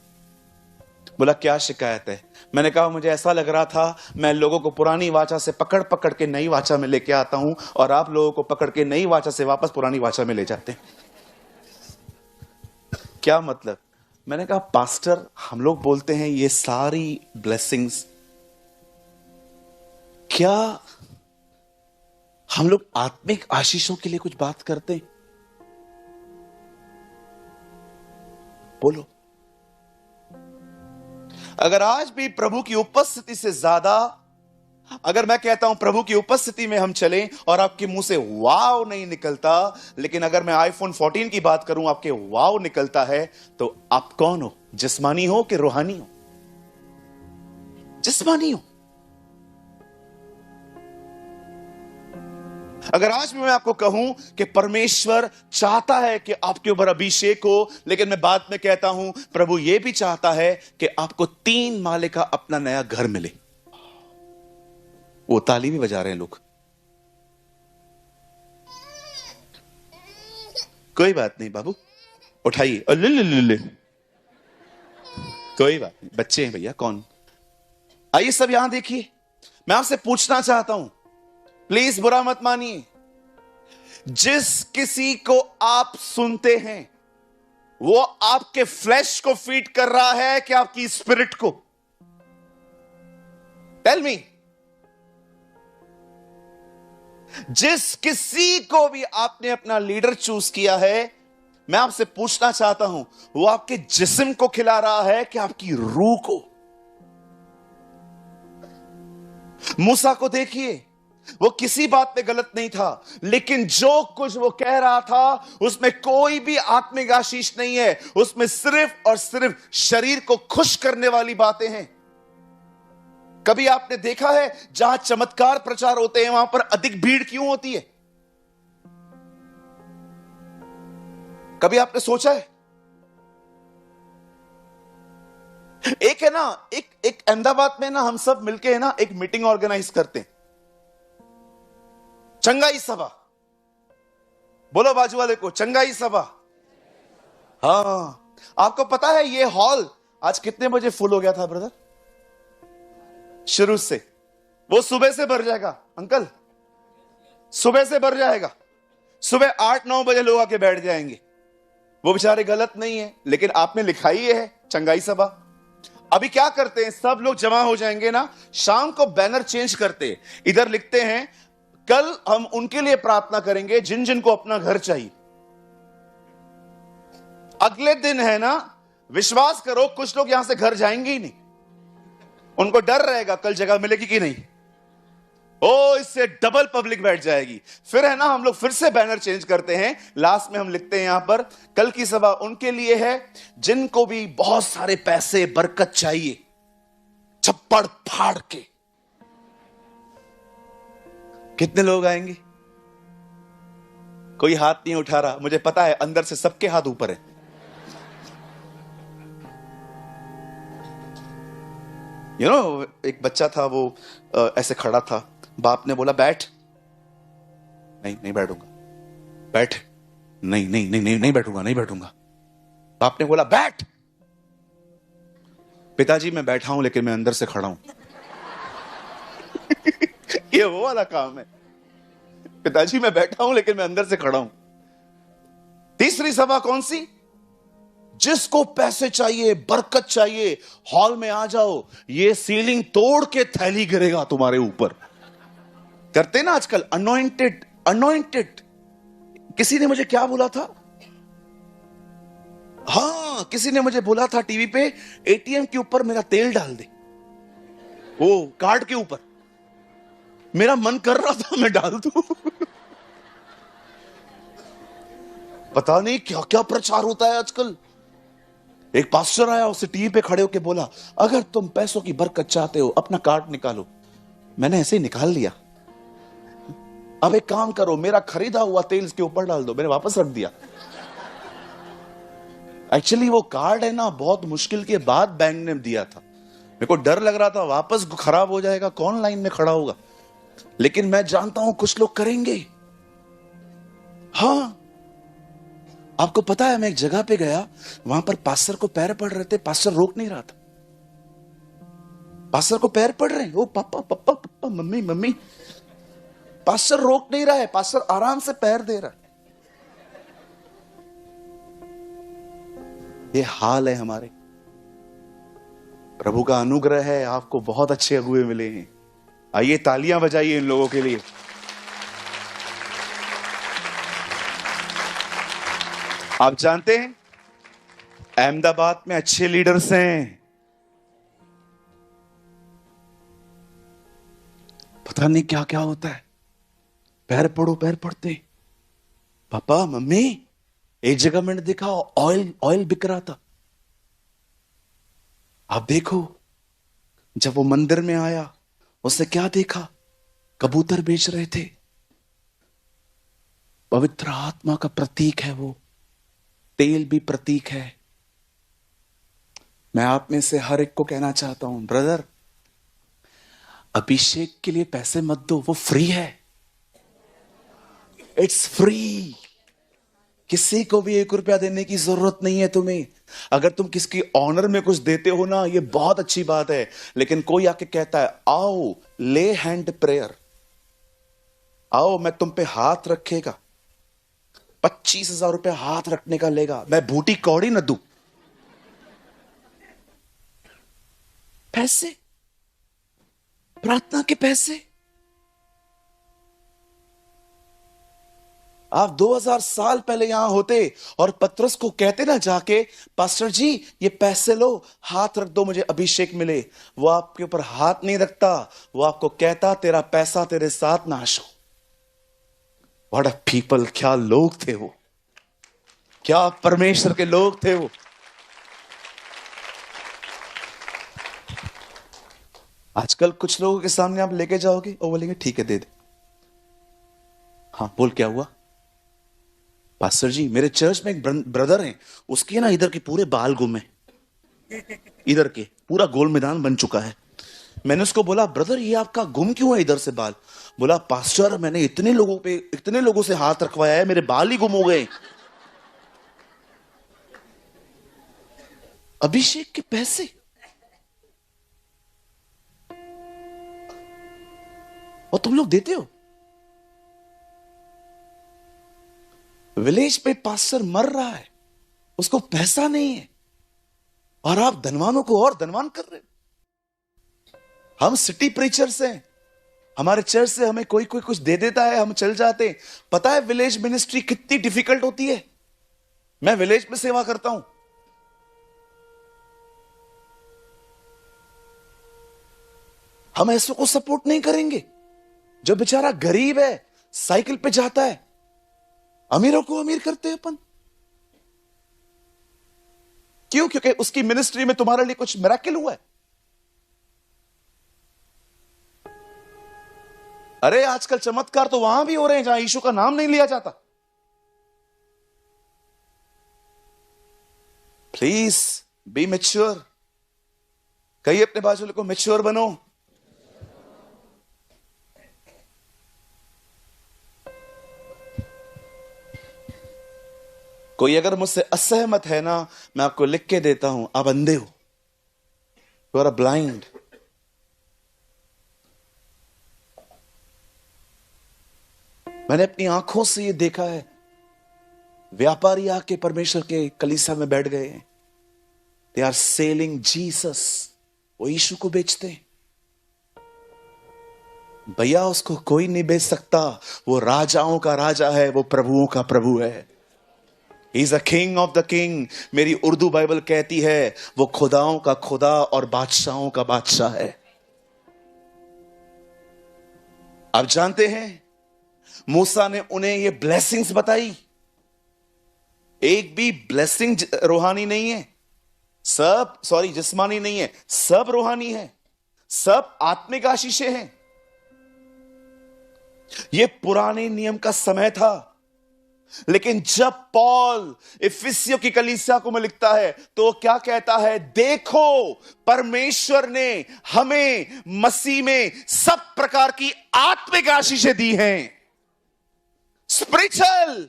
बोला, क्या शिकायत है? मैंने कहा, मुझे ऐसा लग रहा था मैं लोगों को पुरानी वाचा से पकड़ पकड़ के नई वाचा में लेके आता हूं, और आप लोगों को पकड़ के नई वाचा से वापस पुरानी वाचा में ले जाते हैं। क्या मतलब? मैंने कहा, पास्टर हम लोग बोलते हैं ये सारी ब्लेसिंग्स, क्या हम लोग आत्मिक आशीषों के लिए कुछ बात करते हैं? बोलो। अगर आज भी प्रभु की उपस्थिति से ज्यादा, अगर मैं कहता हूं प्रभु की उपस्थिति में हम चलें और आपके मुंह से वाव नहीं निकलता, लेकिन अगर मैं आईफोन 14 की बात करूं आपके वाव निकलता है, तो आप कौन हो? जिस्मानी हो कि रूहानी हो? जिस्मानी हो। अगर आज मैं आपको कहूं कि परमेश्वर चाहता है कि आपके ऊपर अभिषेक हो, लेकिन मैं बाद में कहता हूं प्रभु यह भी चाहता है कि आपको 3 माले का अपना नया घर मिले। वो ताली भी बजा रहे हैं लोग। कोई बात नहीं बाबू, उठाइए और ले। कोई बात नहीं, बच्चे हैं भैया, कौन। आइए सब यहां देखिए, मैं आपसे पूछना चाहता हूं, प्लीज बुरा मत मानिए। जिस किसी को आप सुनते हैं वो आपके फ्लैश को फीड कर रहा है कि आपकी स्पिरिट को? Tell me. जिस किसी को भी आपने अपना लीडर चूज किया है, मैं आपसे पूछना चाहता हूं वो आपके जिस्म को खिला रहा है कि आपकी रूह को? मूसा को देखिए, वो किसी बात में गलत नहीं था, लेकिन जो कुछ वो कह रहा था उसमें कोई भी आत्मिक आशीष नहीं है, उसमें सिर्फ और सिर्फ शरीर को खुश करने वाली बातें हैं। कभी आपने देखा है जहां चमत्कार प्रचार होते हैं वहां पर अधिक भीड़ क्यों होती है? कभी आपने सोचा है? एक है ना, एक अहमदाबाद में ना हम सब मिलके है ना एक मीटिंग ऑर्गेनाइज करते हैं, चंगाई सभा। बोलो बाजू वाले को, चंगाई सभा। हाँ, आपको पता है ये हॉल आज कितने बजे फुल हो गया था ब्रदर? शुरू से। वो सुबह से भर जाएगा अंकल, सुबह से भर जाएगा। सुबह 8-9 बजे लोग आके बैठ जाएंगे। वो बेचारे गलत नहीं है, लेकिन आपने लिखा ही है चंगाई सभा। अभी क्या करते हैं, सब लोग जमा हो जाएंगे ना, शाम को बैनर चेंज करते हैं, इधर लिखते हैं कल हम उनके लिए प्रार्थना करेंगे जिन जिन को अपना घर चाहिए। अगले दिन है ना, विश्वास करो कुछ लोग यहां से घर जाएंगे ही नहीं, उनको डर रहेगा कल जगह मिलेगी कि नहीं। ओ, इससे डबल पब्लिक बैठ जाएगी। फिर है ना, हम लोग फिर से बैनर चेंज करते हैं, लास्ट में हम लिखते हैं यहां पर कल की सभा उनके लिए है जिनको भी बहुत सारे पैसे बरकत चाहिए, छप्पड़ फाड़ के। कितने लोग आएंगे? कोई हाथ नहीं उठा रहा, मुझे पता है अंदर से सबके हाथ ऊपर है। एक बच्चा था, वो ऐसे खड़ा था, बाप ने बोला बैठ, नहीं बैठूंगा। बैठ, नहीं बैठूंगा, नहीं बैठूंगा। बाप ने बोला बैठ। पिताजी मैं बैठा हूं लेकिन मैं अंदर से खड़ा हूं। ये वो वाला काम है, पिताजी मैं बैठा हूं लेकिन मैं अंदर से खड़ा हूं। तीसरी सभा कौन सी? जिसको पैसे चाहिए, बरकत चाहिए, हॉल में आ जाओ, ये सीलिंग तोड़ के थैली गिरेगा तुम्हारे ऊपर। करते ना आजकल अनॉइंटेड। किसी ने मुझे क्या बोला था, हाँ किसी ने मुझे बोला था टीवी पे, एटीएम के ऊपर मेरा तेल डाल दे, वो कार्ड के ऊपर। मेरा मन कर रहा था मैं डाल दूं। पता नहीं क्या क्या प्रचार होता है आजकल। एक पास्टर आया, उसे टीवी पे खड़े होकर बोला अगर तुम पैसों की बरकत चाहते हो अपना कार्ड निकालो। मैंने ऐसे ही निकाल लिया। अब एक काम करो, मेरा खरीदा हुआ तेल इसके ऊपर डाल दो। मैंने वापस रख दिया। एक्चुअली वो कार्ड है ना, बहुत मुश्किल के बाद बैंक ने दिया था। मेरे को डर लग रहा था वापस खराब हो जाएगा, कौन लाइन में खड़ा होगा। लेकिन मैं जानता हूं कुछ लोग करेंगे। हाँ, आपको पता है मैं एक जगह पे गया, वहां पर पास्टर को पैर पड़ रहे थे, पास्टर रोक नहीं रहा था। पास्टर को पैर पड़ रहे हैं, ओ पापा पापा पापा, मम्मी मम्मी। पास्टर रोक नहीं रहा है, पास्टर आराम से पैर दे रहा है। ये हाल है हमारे। प्रभु का अनुग्रह है, आपको बहुत अच्छे अगुए मिले हैं। आइए तालियां बजाइए इन लोगों के लिए। आप जानते हैं अहमदाबाद में अच्छे लीडर्स हैं, पता नहीं क्या क्या होता है। पैर पड़ो, पैर पड़ते। पापा मम्मी, एक जगह मैंने देखा ऑयल बिक रहा था। आप देखो, जब वो मंदिर में आया उसने क्या देखा? कबूतर बेच रहे थे। पवित्र आत्मा का प्रतीक है वो, तेल भी प्रतीक है। मैं आप में से हर एक को कहना चाहता हूं, ब्रदर, अभिषेक के लिए पैसे मत दो, वो फ्री है। It's free. किसी को भी 1 रुपया देने की जरूरत नहीं है तुम्हें। अगर तुम किसकी ऑनर में कुछ देते हो ना, ये बहुत अच्छी बात है, लेकिन कोई आके कहता है आओ ले हैंड प्रेयर, आओ मैं तुम पे हाथ रखेगा, 25,000 रुपया हाथ रखने का लेगा, मैं बूटी कौड़ी न दूं। पैसे, प्रार्थना के पैसे। आप 2000 साल पहले यहां होते और पतरस को कहते ना जाके, पास्टर जी ये पैसे लो, हाथ रख दो, मुझे अभिषेक मिले। वो आपके ऊपर हाथ नहीं रखता, वो आपको कहता तेरा पैसा तेरे साथ नाश हो। व्हाट अ पीपल, क्या लोग थे वो, क्या परमेश्वर के लोग थे वो। आजकल कुछ लोगों के सामने आप लेके जाओगे और बोलेंगे ठीक है दे दे। हाँ बोल क्या हुआ? पास्टर जी मेरे चर्च में एक ब्रदर हैं, उसके ना इधर के पूरे बाल गुम है, इधर के पूरा गोल मैदान बन चुका है। मैंने उसको बोला ब्रदर ये आपका गुम क्यों है इधर से बाल? बोला पास्टर मैंने इतने लोगों से हाथ रखवाया है, मेरे बाल ही गुम हो गए। अभिषेक के पैसे। और तुम लोग देते हो। विलेज पे पास्टर मर रहा है, उसको पैसा नहीं है, और आप धनवानों को और धनवान कर रहे हो। हम सिटी प्रीचर्स हैं, हमारे चर्च से हमें कोई कुछ दे देता है, हम चल जाते हैं। पता है विलेज मिनिस्ट्री कितनी डिफिकल्ट होती है? मैं विलेज में सेवा करता हूं। हम ऐसों को सपोर्ट नहीं करेंगे जो बेचारा गरीब है, साइकिल पे जाता है। अमीरों को अमीर करते हैं अपन। क्यों? क्योंकि उसकी मिनिस्ट्री में तुम्हारे लिए कुछ मिरेकल हुआ है। अरे आजकल चमत्कार तो वहां भी हो रहे हैं जहां यीशु का नाम नहीं लिया जाता। Please be mature. कहिए अपने बाजू वाले को मैच्योर बनो। कोई अगर मुझसे असहमत है ना, मैं आपको लिख के देता हूं, आप अंधे हो, यू आर ब्लाइंड। मैंने अपनी आंखों से ये देखा है, व्यापारी आके परमेश्वर के कलीसिया में बैठ गए हैं। दे आर सेलिंग जीसस, वो यीशु को बेचते हैं। भैया उसको कोई नहीं बेच सकता, वो राजाओं का राजा है, वो प्रभुओं का प्रभु है। He is a king of the king। मेरी उर्दू बाइबल कहती है वो खुदाओं का खुदा और बादशाहों का बादशाह है। आप जानते हैं मूसा ने उन्हें ये ब्लेसिंग्स बताई। एक भी ब्लेसिंग रूहानी नहीं है, सब जिस्मानी नहीं है, सब रूहानी है, सब आत्मिक आशीषें हैं। ये पुराने नियम का समय था, लेकिन जब पॉल इफिसियों की कलीसिया को में लिखता है तो वो क्या कहता है? देखो परमेश्वर ने हमें मसीह में सब प्रकार की आत्मिक आशीषें दी हैं, स्पिरिचुअल।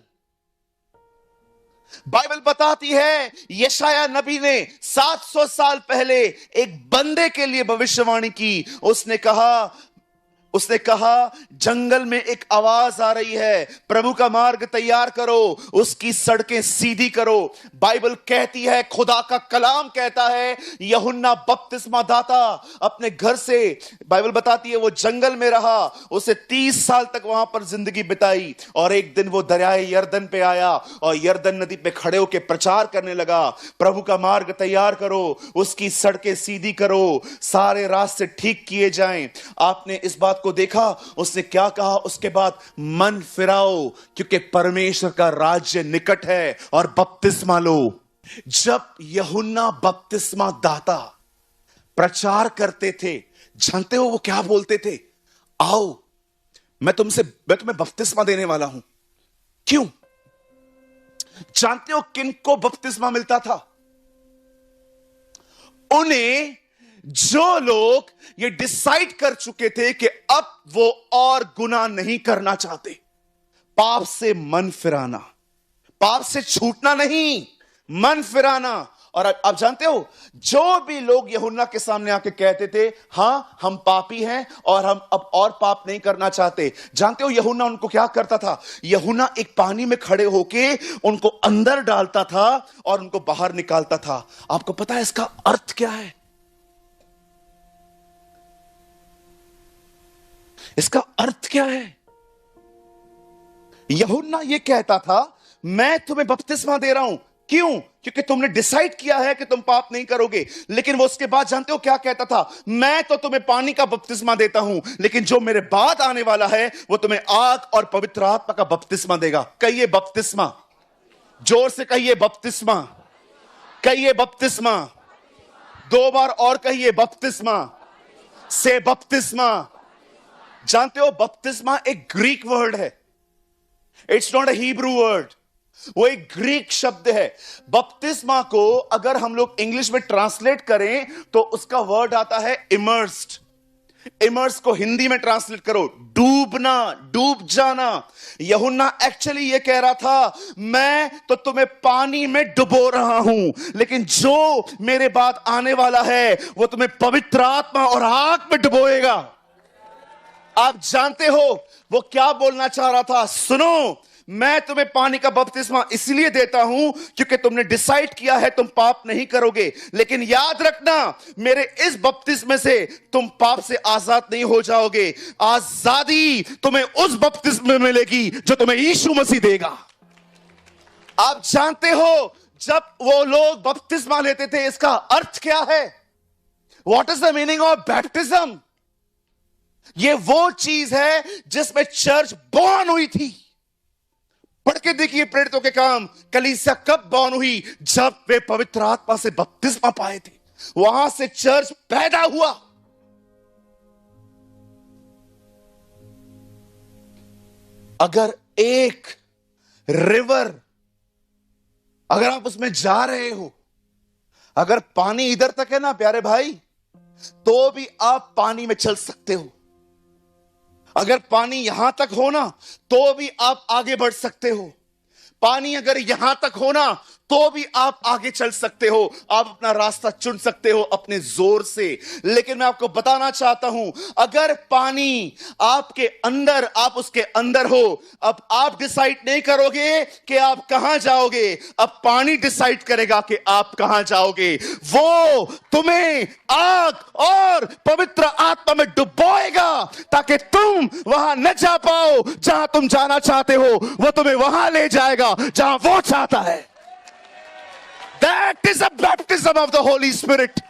बाइबल बताती है यशाया नबी ने 700 साल पहले एक बंदे के लिए भविष्यवाणी की। उसने कहा जंगल में एक आवाज आ रही है, प्रभु का मार्ग तैयार करो, उसकी सड़कें सीधी करो। बाइबल कहती है, खुदा का कलाम कहता है, यूहन्ना बपतिस्मा दाता अपने घर से, बाइबल बताती है वो जंगल में रहा, उसे 30 साल तक वहां पर जिंदगी बिताई, और एक दिन वो दरियाए यरदन पे आया और यरदन नदी पे खड़े होकर प्रचार करने लगा, प्रभु का मार्ग तैयार करो, उसकी सड़कें सीधी करो, सारे रास्ते ठीक किए जाएं। आपने इस बात को देखा, उसने क्या कहा उसके बाद? मन फिराओ क्योंकि परमेश्वर का राज्य निकट है और बपतिस्मा लो। जब यूहन्ना बपतिस्मा दाता प्रचार करते थे, जानते हो वो क्या बोलते थे? आओ मैं तुम्हें बपतिस्मा देने वाला हूं। क्यों? जानते हो किनको बपतिस्मा मिलता था? उन्हें जो लोग ये डिसाइड कर चुके थे कि अब वो और गुनाह नहीं करना चाहते, पाप से मन फिराना, पाप से छूटना नहीं, मन फिराना। और आप जानते हो, जो भी लोग यूहन्ना के सामने आके कहते थे हां हम पापी हैं और हम अब और पाप नहीं करना चाहते, जानते हो यूहन्ना उनको क्या करता था? यूहन्ना एक पानी में खड़े होके उनको अंदर डालता था और उनको बाहर निकालता था। आपको पता है इसका अर्थ क्या है? इसका अर्थ क्या है? यूहन्ना ये कहता था मैं तुम्हें बपतिस्मा दे रहा हूं, क्यों? क्योंकि तुमने डिसाइड किया है कि तुम पाप नहीं करोगे। लेकिन वो उसके बाद जानते हो क्या कहता था? मैं तो तुम्हें पानी का बपतिस्मा देता हूं, लेकिन जो मेरे बाद आने वाला है वो तुम्हें आग और पवित्र आत्मा का बपतिस्मा देगा। कहिए बपतिस्मा, जोर से कहिए बपतिस्मा, कहिए बपतिस्मा, 2 बार और कहिए बपतिस्मा, से बपतिस्मा। जानते हो बपतिस्मा एक ग्रीक वर्ड है, it's not a Hebrew word, वो एक ग्रीक शब्द है। बपतिस्मा को अगर हम लोग इंग्लिश में ट्रांसलेट करें तो उसका वर्ड आता है इमर्स्ड। इमर्स को हिंदी में ट्रांसलेट करो डूबना, डूब जाना। यूहन्ना एक्चुअली ये कह रहा था मैं तो तुम्हें पानी में डुबो रहा हूं, लेकिन जो मेरे बाद आने वाला है वो तुम्हें पवित्र आत्मा और आग में डुबोएगा। आप जानते हो वो क्या बोलना चाह रहा था? सुनो, मैं तुम्हें पानी का बपतिस्मा इसलिए देता हूं क्योंकि तुमने डिसाइड किया है तुम पाप नहीं करोगे, लेकिन याद रखना मेरे इस बपतिस्मे से तुम पाप से आजाद नहीं हो जाओगे। आजादी तुम्हें उस बपतिस्मे में मिलेगी जो तुम्हें यीशु मसीह देगा। आप जानते हो जब वो लोग बपतिस्मा लेते थे इसका अर्थ क्या है? What is the meaning of baptism? ये वो चीज है जिसमें चर्च बॉर्न हुई थी। पढ़ के देखिए प्रेरितों के काम, कलीसिया कब बॉर्न हुई? जब वे पवित्र आत्मा से बपतिस्मा पाए थे, वहां से चर्च पैदा हुआ। अगर एक रिवर, अगर आप उसमें जा रहे हो, अगर पानी इधर तक है ना प्यारे भाई, तो भी आप पानी में चल सकते हो। अगर पानी यहां तक हो ना तो भी आप आगे बढ़ सकते हो। पानी अगर यहां तक हो ना तो भी आप आगे चल सकते हो। आप अपना रास्ता चुन सकते हो अपने जोर से। लेकिन मैं आपको बताना चाहता हूं, अगर पानी आपके अंदर, आप उसके अंदर हो, अब आप डिसाइड नहीं करोगे कि आप कहां जाओगे, अब पानी डिसाइड करेगा कि आप कहां जाओगे। वो तुम्हें आग और पवित्र आत्मा में डुबोएगा ताकि तुम वहां न जा पाओ जहां तुम जाना चाहते हो। वो तुम्हें वहां ले जाएगा जहां वो चाहता है। That is a baptism of the Holy Spirit.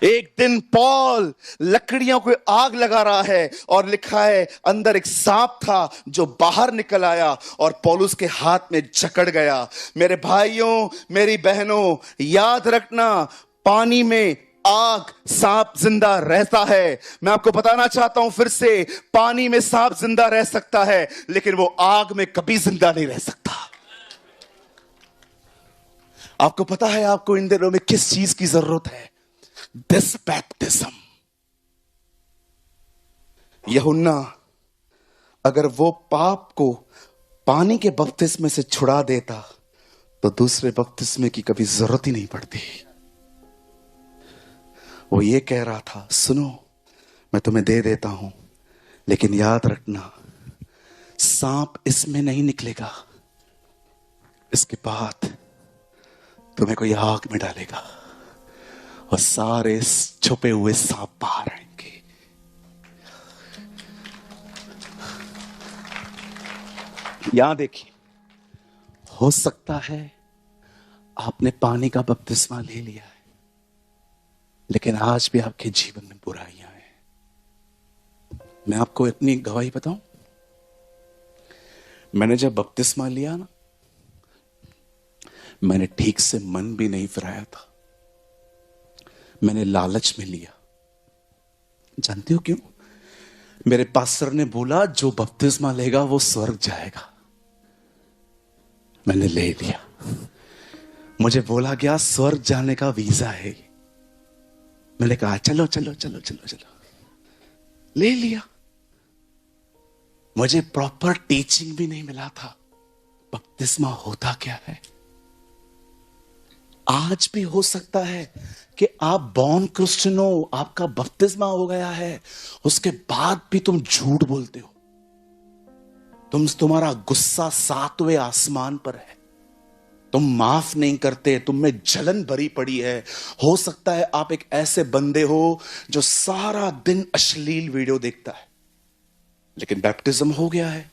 एक दिन पॉल लकड़ियों को आग लगा रहा है और लिखा है अंदर एक सांप था जो बाहर निकल आया और पौलुस के हाथ में जकड़ गया। मेरे भाइयों, मेरी बहनों, याद रखना पानी में आग, सांप जिंदा रहता है। मैं आपको बताना चाहता हूं फिर से, पानी में सांप जिंदा रह सकता है लेकिन वो आग में कभी जिंदा नहीं रह सकता। आपको पता है आपको इन दिनों में किस चीज की जरूरत है? This baptism. यूहन्ना अगर वो पाप को पानी के बपतिस्मे से छुड़ा देता तो दूसरे बपतिस्मे की कभी जरूरत ही नहीं पड़ती। वो ये कह रहा था, सुनो मैं तुम्हें दे देता हूं, लेकिन याद रखना सांप इसमें नहीं निकलेगा, इसके बाद तुम्हें कोई आग में डालेगा और सारे छुपे हुए सांप बाहर आएंगे। यहां देखिए, हो सकता है आपने पानी का बपतिस्मा ले लिया है लेकिन आज भी आपके जीवन में बुराइयां हैं। मैं आपको इतनी गवाही बताऊं, मैंने जब बपतिस्मा लिया ना, मैंने ठीक से मन भी नहीं फिराया था। मैंने लालच में लिया। जानते हो क्यों? मेरे पास्टर ने बोला जो बपतिस्मा लेगा वो स्वर्ग जाएगा। मैंने ले लिया। मुझे बोला गया स्वर्ग जाने का वीजा है। मैंने कहा चलो चलो चलो चलो चलो, ले लिया। मुझे प्रॉपर टीचिंग भी नहीं मिला था बपतिस्मा होता क्या है। आज भी हो सकता है कि आप बॉर्न क्रिश्चियन हो, आपका बपतिस्मा हो गया है, उसके बाद भी तुम झूठ बोलते हो। तुम्हारा गुस्सा 7वें आसमान पर है, तुम माफ नहीं करते, तुम में जलन भरी पड़ी है। हो सकता है आप एक ऐसे बंदे हो जो सारा दिन अश्लील वीडियो देखता है, लेकिन बैप्टिज्म हो गया है,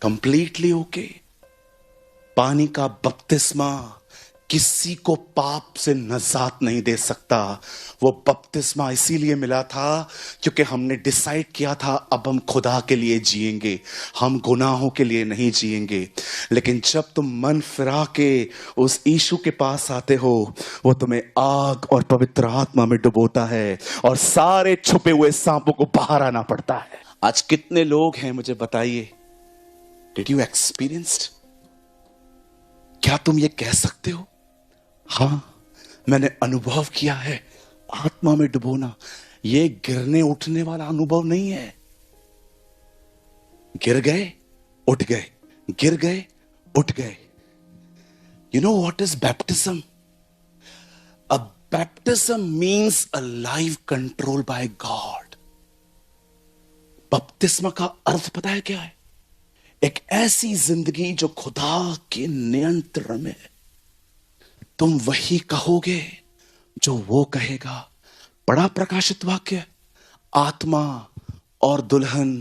कंप्लीटली ओके। पानी का बपतिस्मा किसी को पाप से नजात नहीं दे सकता। वो बपतिस्मा इसीलिए मिला था क्योंकि हमने डिसाइड किया था अब हम खुदा के लिए जिएंगे, हम गुनाहों के लिए नहीं जिएंगे। लेकिन जब तुम मन फिरा के उस यीशु के पास आते हो, वो तुम्हें आग और पवित्र आत्मा में डुबोता है और सारे छुपे हुए सांपों को बाहर आना पड़ता है। आज कितने लोग हैं मुझे बताइए, डिड यू एक्सपीरियंस्ड? क्या तुम ये कह सकते हो हां मैंने अनुभव किया है आत्मा में डुबोना? ये गिरने उठने वाला अनुभव नहीं है। गिर गए उठ गए, गिर गए उठ गए। You know what is baptism? A baptism means a life control by God. बपतिस्मा का अर्थ पता है क्या है? एक ऐसी जिंदगी जो खुदा के नियंत्रण में है। तुम वही कहोगे जो वो कहेगा। बड़ा प्रकाशित वाक्य, आत्मा और दुल्हन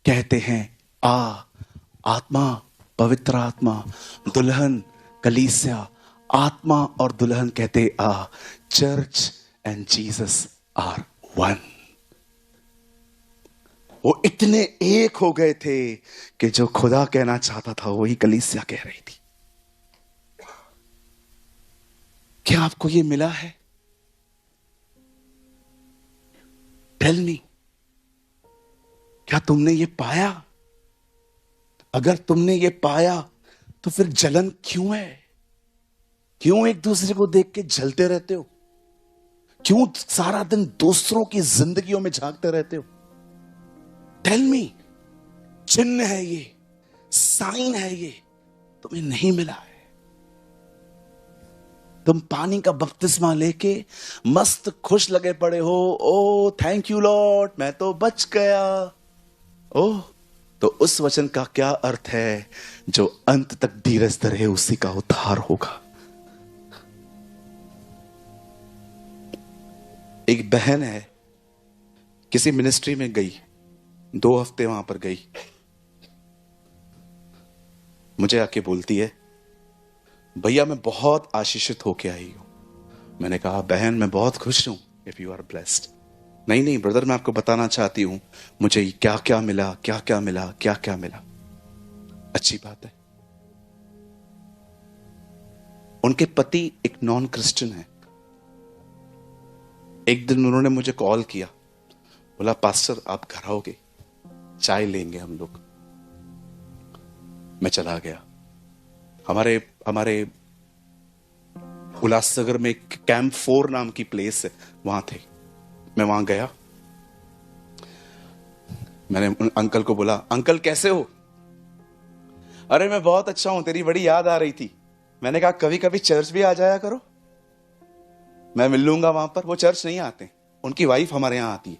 कहते हैं आ। आत्मा पवित्र आत्मा, दुल्हन कलीसिया। आत्मा और दुल्हन कहते आ। Church and Jesus are one. वो इतने एक हो गए थे कि जो खुदा कहना चाहता था वही कलीसिया कह रही थी। क्या आपको ये मिला है? टेल मी, क्या तुमने ये पाया? अगर तुमने ये पाया तो फिर जलन क्यों है? क्यों एक दूसरे को देख के जलते रहते हो? क्यों सारा दिन दूसरों की जिंदगियों में झांकते रहते हो? टेल मी, चिन्ह है ये, साइन है ये, तुम्हें नहीं मिला है। तुम पानी का बपतिस्मा लेके मस्त खुश लगे पड़े हो। ओ थैंक यू लॉर्ड, मैं तो बच गया। ओह, तो उस वचन का क्या अर्थ है? जो अंत तक धीरज धरे उसी का उद्धार होगा। एक बहन है, किसी मिनिस्ट्री में गई, 2 हफ्ते वहां पर गई। मुझे आके बोलती है, भैया मैं बहुत आशीषित होके आई हूं। मैंने कहा बहन मैं बहुत खुश हूं इफ यू आर ब्लेस्ड। नहीं नहीं ब्रदर, मैं आपको बताना चाहती हूं मुझे क्या क्या मिला, क्या क्या मिला, क्या क्या मिला। अच्छी बात है। उनके पति एक नॉन क्रिश्चियन है। एक दिन उन्होंने मुझे कॉल किया, बोला पास्टर आप घर आओगे, चाय लेंगे हम लोग। मैं चला गया। हमारे उल्लासनगर में कैंप 4 नाम की प्लेस है, वहां थे। मैं वहां गया। मैंने अंकल को बोला, अंकल कैसे हो? अरे मैं बहुत अच्छा हूं, तेरी बड़ी याद आ रही थी। मैंने कहा कभी कभी चर्च भी आ जाया करो, मैं मिल लूंगा वहां पर। वो चर्च नहीं आते, उनकी वाइफ हमारे यहां आती है।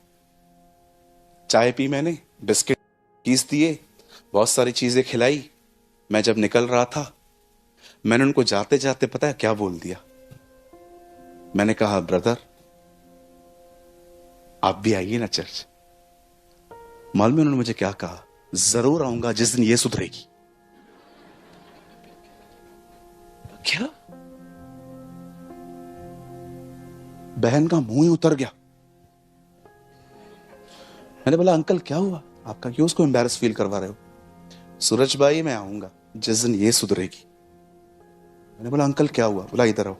चाय पी मैंने, बिस्किट कीस दिए, बहुत सारी चीजें खिलाई। मैं जब निकल रहा था, मैंने उनको जाते जाते पता है क्या बोल दिया? मैंने कहा ब्रदर आप भी आइए ना चर्च। मालूम है उन्होंने मुझे क्या कहा? जरूर आऊंगा जिस दिन ये सुधरेगी। क्या? बहन का मुंह ही उतर गया। मैंने बोला अंकल क्या हुआ आपका, क्यों उसको एम्बैरस फील करवा रहे हो? सूरज भाई मैं आऊंगा जिस दिन ये सुधरेगी। मैंने बोला अंकल क्या हुआ? बोला इधर आओ।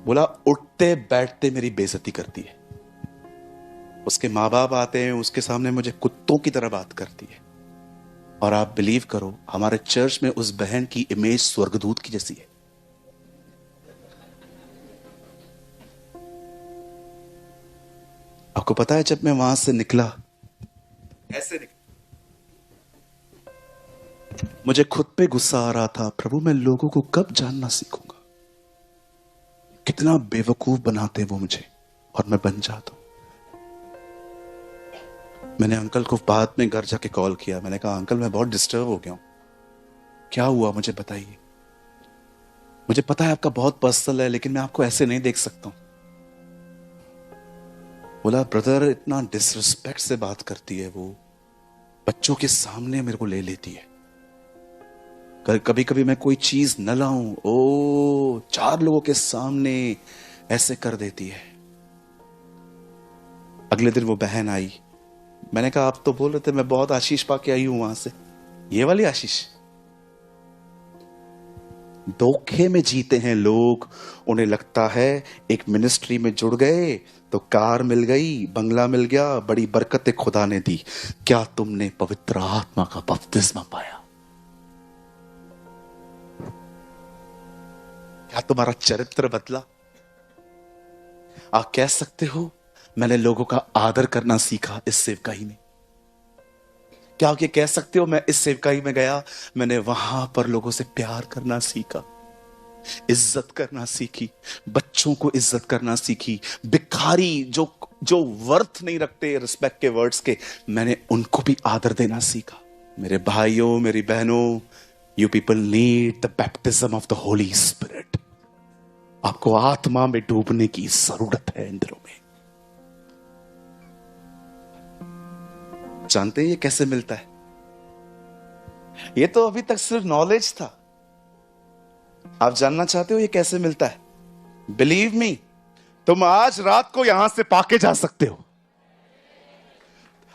बोला उठते बैठते मेरी बेइज्जती करती है। उसके माँ बाप आते हैं, उसके सामने मुझे कुत्तों की तरह बात करती है। और आप बिलीव करो, हमारे चर्च में उस बहन की इमेज स्वर्गदूत की जैसी है। आपको पता है, जब मैं वहां से निकला, ऐसे निकला, मुझे खुद पे गुस्सा आ रहा था, प्रभु मैं लोगों को कब जानना सीखूंगा। कितना बेवकूफ बनाते वो मुझे, और मैं बन जाता हूं। मैंने अंकल को बाद में घर जाके कॉल किया। मैंने कहा अंकल मैं बहुत डिस्टर्ब हो गया हूं, क्या हुआ मुझे बताइए। मुझे पता है आपका बहुत पर्सनल है, लेकिन मैं आपको ऐसे नहीं देख सकता हूं। बोला ब्रदर इतना डिसरिस्पेक्ट से बात करती है वो, बच्चों के सामने मेरे को ले लेती है। कभी कभी मैं कोई चीज न लाऊं, ओ 4 लोगों के सामने ऐसे कर देती है। अगले दिन वो बहन आई। मैंने कहा आप तो बोल रहे थे मैं बहुत आशीष पाके आई हूं वहां से, ये वाली आशीष। धोखे में जीते हैं लोग। उन्हें लगता है एक मिनिस्ट्री में जुड़ गए तो कार मिल गई, बंगला मिल गया, बड़ी बरकतें खुदा ने दी। क्या तुमने पवित्र आत्मा का बपतिस्मा पाया? क्या तुम्हारा चरित्र बदला? आप कह सकते हो मैंने लोगों का आदर करना सीखा इस सेवकाई में। क्या आप ये कह सकते हो मैं इस सेवकाई में गया, मैंने वहां पर लोगों से प्यार करना सीखा, इज्जत करना सीखी, बच्चों को इज्जत करना सीखी, भिखारी जो वर्थ नहीं रखते रिस्पेक्ट के वर्ड्स के, मैंने उनको भी आदर देना सीखा। मेरे भाइयों मेरी बहनों, you people need the baptism of the Holi spirit. आपको आत्मा में डूबने की जरूरत है इन दिनों में। जानते हैं ये कैसे मिलता है? ये तो अभी तक सिर्फ नॉलेज था। आप जानना चाहते हो ये कैसे मिलता है? बिलीव मी, तुम आज रात को यहां से पाके जा सकते हो।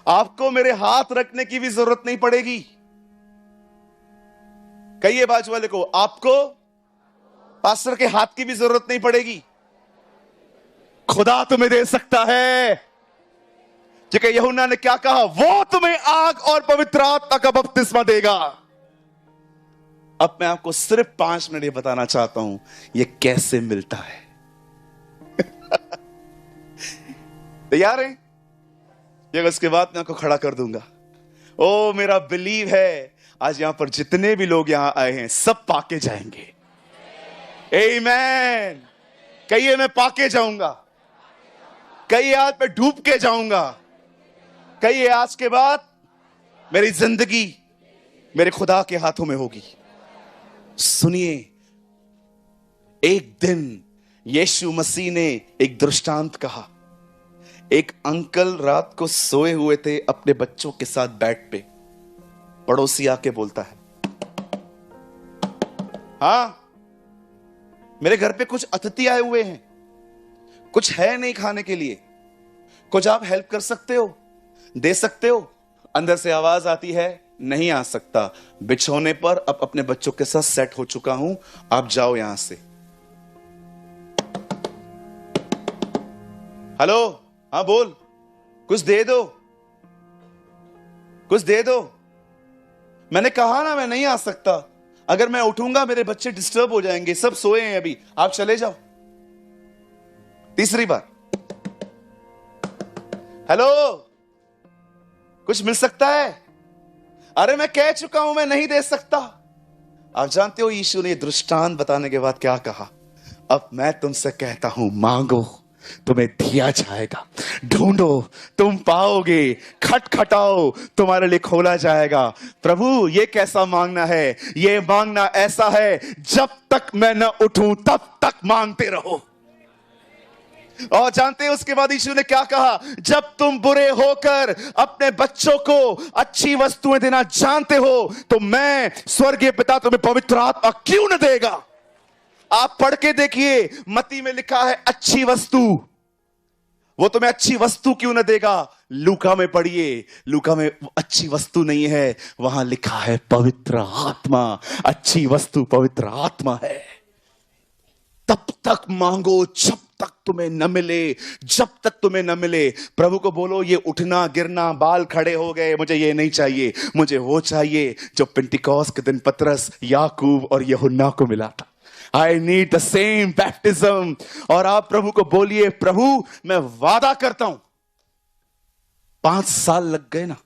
आपको मेरे हाथ रखने की भी जरूरत नहीं पड़ेगी। कहिए बाजू वाले को, आपको पास्टर के हाथ की भी जरूरत नहीं पड़ेगी। खुदा तुम्हें दे सकता है। क्योंकि यूहन्ना ने क्या कहा, वो तुम्हें आग और पवित्र आत्मा का बपतिस्मा देगा। अब मैं आपको सिर्फ 5 मिनट ये बताना चाहता हूं ये कैसे मिलता है। तैयार है? ये उसके बाद मैं आपको खड़ा कर दूंगा। ओ मेरा बिलीव है आज यहां पर जितने भी लोग यहां आए हैं सब पाके जाएंगे। आमीन। कहिए मैं पाके जाऊंगा। कहिए आज मैं डूब के जाऊंगा। कहिए आज के बाद मेरी जिंदगी मेरे खुदा के हाथों में होगी। सुनिए, एक दिन यीशु मसीह ने एक दृष्टांत कहा। एक अंकल रात को सोए हुए थे अपने बच्चों के साथ बेड पे। पड़ोसी आके बोलता है, हाँ मेरे घर पे कुछ अतिथि आए हुए हैं, कुछ है नहीं खाने के लिए, कुछ आप हेल्प कर सकते हो, दे सकते हो? अंदर से आवाज आती है, नहीं आ सकता, बिछौने पर अब अपने बच्चों के साथ सेट हो चुका हूं, आप जाओ यहां से। हेलो, हाँ बोल, कुछ दे दो, कुछ दे दो। मैंने कहा ना मैं नहीं आ सकता, अगर मैं उठूंगा मेरे बच्चे डिस्टर्ब हो जाएंगे, सब सोए हैं अभी, आप चले जाओ। तीसरी बार, हेलो कुछ मिल सकता है? अरे मैं कह चुका हूं मैं नहीं दे सकता। आप जानते हो यीशु ने दृष्टांत बताने के बाद क्या कहा? अब मैं तुमसे कहता हूं, मांगो तुम्हें दिया जाएगा, ढूंढो तुम पाओगे, खटखटाओ तुम्हारे लिए खोला जाएगा। प्रभु ये कैसा मांगना है? ये मांगना ऐसा है, जब तक मैं न उठूं तब तक मांगते रहो। और जानते हैं उसके बाद यीशु ने क्या कहा? जब तुम बुरे होकर अपने बच्चों को अच्छी वस्तुएं देना जानते हो तो मैं स्वर्गीय पिता तुम्हें पवित्र आत्मा क्यों न देगा? आप पढ़ के देखिए, मत्ती में लिखा है अच्छी वस्तु, वो तुम्हें अच्छी वस्तु क्यों न देगा? लूका में पढ़िए, लूका में अच्छी वस्तु नहीं है, वहां लिखा है पवित्र आत्मा। अच्छी वस्तु पवित्र आत्मा है। तब तक मांगो जब तक तुम्हें न मिले, जब तक तुम्हें न मिले। प्रभु को बोलो ये उठना गिरना, बाल खड़े हो गए, मुझे ये नहीं चाहिए, मुझे वो चाहिए जो पेंटिकॉस्ट के दिन पतरस, याकूब और यूहन्ना को मिला था। I need the same baptism। और आप प्रभु को बोलिए, प्रभु मैं वादा करता हूं, 5 साल लग गए ना,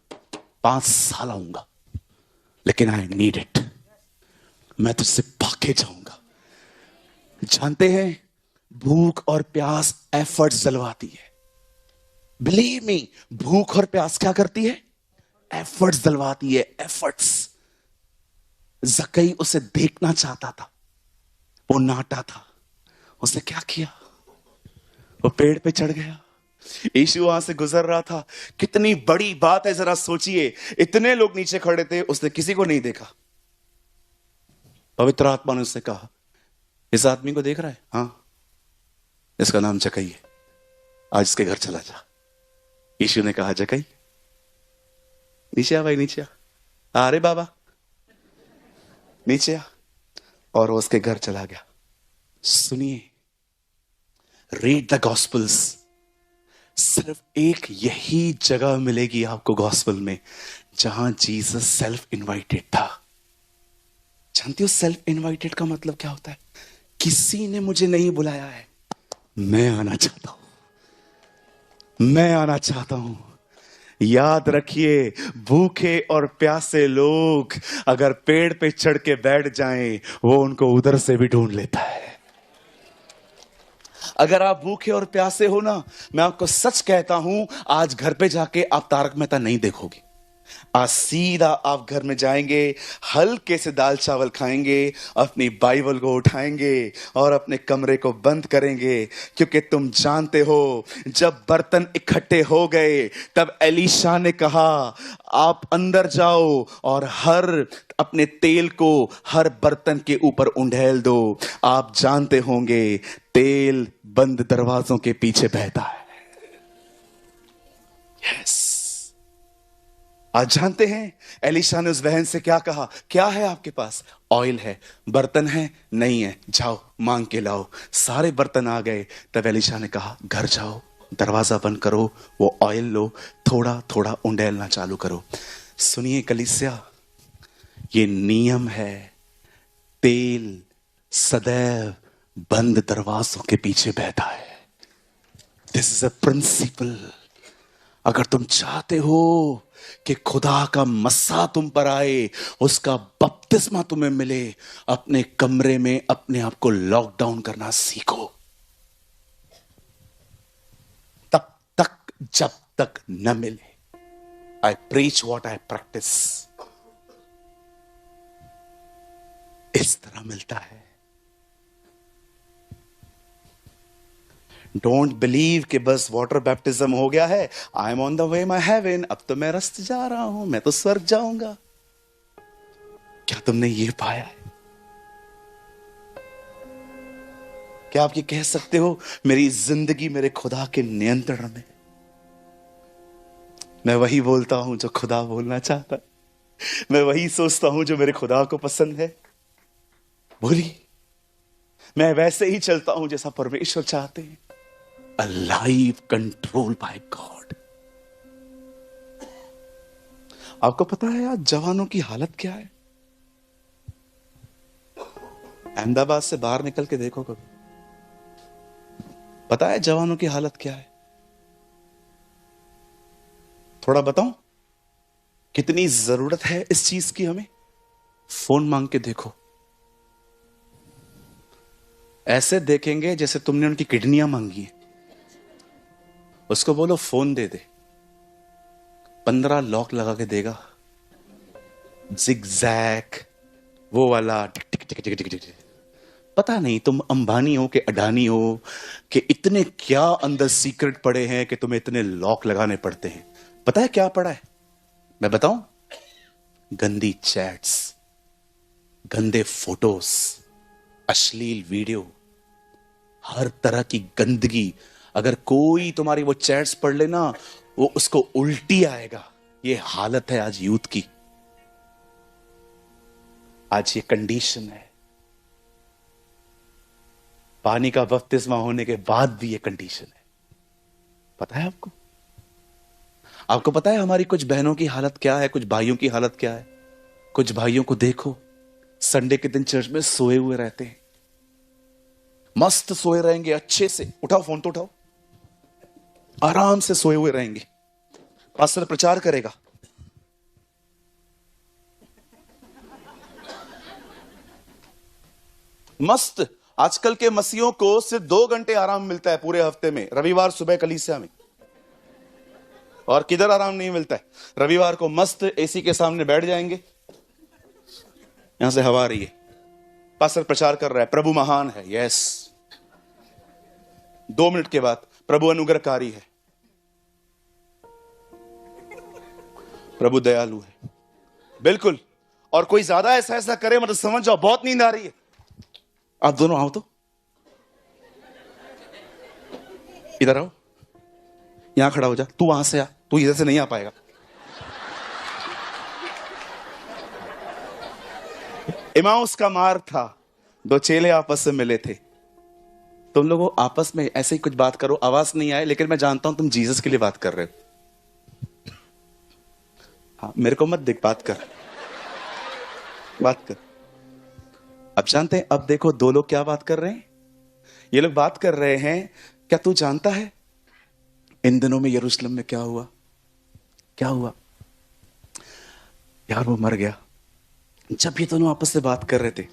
5 साल आऊंगा, लेकिन I need it। मैं तुझसे पाके जाऊंगा। जानते हैं भूख और प्यास एफर्ट्स जलवाती है। बिलीव मी, भूख और प्यास क्या करती है? एफर्ट्स जलवाती है, एफर्ट्स। जक्कई उसे देखना चाहता था, वो नाटा था, उसने क्या किया? वो पेड़ पे चढ़ गया। यीशु वहां से गुजर रहा था। कितनी बड़ी बात है, जरा सोचिए, इतने लोग नीचे खड़े थे, उसने किसी को नहीं देखा। पवित्र आत्मा ने उससे कहा, इस आदमी को देख रहा है? हाँ, इसका नाम जक्कई है, आज इसके घर चला जा। यीशु ने कहा, जक्कई नीचे आ भाई, नीचे आ। अरे बाबा नीचे आ। और वो उसके घर चला गया। सुनिए, रीड द गॉस्पल्स। सिर्फ एक यही जगह मिलेगी आपको गॉस्पल में जहां जीसस सेल्फ इनवाइटेड था। जानती हो सेल्फ इनवाइटेड का मतलब क्या होता है? किसी ने मुझे नहीं बुलाया है, मैं आना चाहता हूं, मैं आना चाहता हूं। याद रखिए, भूखे और प्यासे लोग अगर पेड़ पे चढ़ के बैठ जाएं, वो उनको उधर से भी ढूंढ लेता है। अगर आप भूखे और प्यासे हो ना, मैं आपको सच कहता हूं, आज घर पे जाके आप तारक मेहता नहीं देखोगे। आज सीधा आप घर में जाएंगे, हल्के से दाल चावल खाएंगे, अपनी बाइबल को उठाएंगे और अपने कमरे को बंद करेंगे। क्योंकि तुम जानते हो, जब बर्तन इकट्ठे हो गए, तब एलीशा ने कहा, आप अंदर जाओ और हर अपने तेल को हर बर्तन के ऊपर उंडेल दो। आप जानते होंगे, तेल बंद दरवाजों के पीछे बहता है। यस। आज जानते हैं एलीशा ने उस बहन से क्या कहा? क्या है आपके पास? ऑयल है। बर्तन है? नहीं है। जाओ मांग के लाओ। सारे बर्तन आ गए। तब एलीशा ने कहा, घर जाओ, दरवाजा बंद करो, वो ऑयल लो, थोड़ा थोड़ा उंडेलना चालू करो। सुनिए कलीसिया, ये नियम है। तेल सदैव बंद दरवाजों के पीछे बहता है। This is a principle. अगर तुम चाहते हो कि खुदा का मस्सा तुम पर आए, उसका बपतिस्मा तुम्हें मिले, अपने कमरे में अपने आप को लॉकडाउन करना सीखो। तब तक जब तक न मिले। आई प्रीच व्हाट आई प्रैक्टिस। इस तरह मिलता है। डोंट बिलीव कि बस वाटर बैप्टिज्म हो गया है, I am on the way my heaven, अब तो मैं रास्ते जा रहा हूं, मैं तो स्वर्ग जाऊंगा। क्या तुमने ये पाया है? क्या आप ये कह सकते हो, मेरी जिंदगी मेरे खुदा के नियंत्रण में, मैं वही बोलता हूं जो खुदा बोलना चाहता है, मैं वही सोचता हूं जो मेरे खुदा को पसंद है? बोली, मैं वैसे ही चलता हूं जैसा परमेश्वर चाहते हैं। A life controlled by God। आपको पता है आज जवानों की हालत क्या है? अहमदाबाद से बाहर निकल के देखो कभी, पता है जवानों की हालत क्या है? थोड़ा बताऊं कितनी जरूरत है इस चीज की हमें? फोन मांग के देखो, ऐसे देखेंगे जैसे तुमने उनकी किडनियां मांगी है। उसको बोलो फोन दे दे, 15 लॉक लगा के देगा, जिगजैग वो वाला, टिक टिक टिक टिक टिक टिक। पता नहीं तुम अंबानी हो कि अडानी हो कि इतने क्या अंदर सीक्रेट पड़े हैं कि तुम्हें इतने लॉक लगाने पड़ते हैं। पता है क्या पड़ा है? मैं बताऊं? गंदी चैट्स, गंदे फोटोज, अश्लील वीडियो, हर तरह की गंदगी। अगर कोई तुम्हारी वो चैट्स पढ़ लेना, वो उसको उल्टी आएगा। ये हालत है आज यूथ की, आज ये कंडीशन है। पानी का बपतिस्मा होने के बाद भी ये कंडीशन है। पता है आपको? आपको पता है हमारी कुछ बहनों की हालत क्या है, कुछ भाइयों की हालत क्या है? कुछ भाइयों को देखो, संडे के दिन चर्च में सोए हुए रहते हैं, मस्त सोए रहेंगे अच्छे से। उठाओ फोन तो उठाओ, आराम से सोए हुए रहेंगे। पास्टर प्रचार करेगा, मस्त। आजकल के मसीहों को सिर्फ 2 घंटे आराम मिलता है पूरे हफ्ते में, रविवार सुबह कलीसिया में। और किधर आराम नहीं मिलता है? रविवार को मस्त एसी के सामने बैठ जाएंगे, यहां से हवा आ रही है, पास्टर प्रचार कर रहा है, प्रभु महान है, यस। 2 मिनट के बाद प्रभु अनुग्रहकारी है, प्रभु दयालु है, बिल्कुल। और कोई ज्यादा ऐसा ऐसा करे मतलब समझ जाओ बहुत नींद आ रही है। आप दोनों आओ तो, इधर आओ, यहां खड़ा हो जा, तू वहां से आ, तू इधर से नहीं आ पाएगा। इमाउस का मार्ग था, 2 चेले आपस में मिले थे। तुम लोगों आपस में ऐसे ही कुछ बात करो, आवाज नहीं आए, लेकिन मैं जानता हूं तुम जीसस के लिए बात कर रहे हो। हाँ, मेरे को मत देख, बात कर, बात कर। अब जानते हैं, अब देखो 2 लोग क्या बात कर रहे हैं। ये लोग बात कर रहे हैं, क्या तू जानता है इन दिनों में यरूशलेम में क्या हुआ? क्या हुआ यार? वो मर गया। जब ये दोनों आपस से बात कर रहे थे,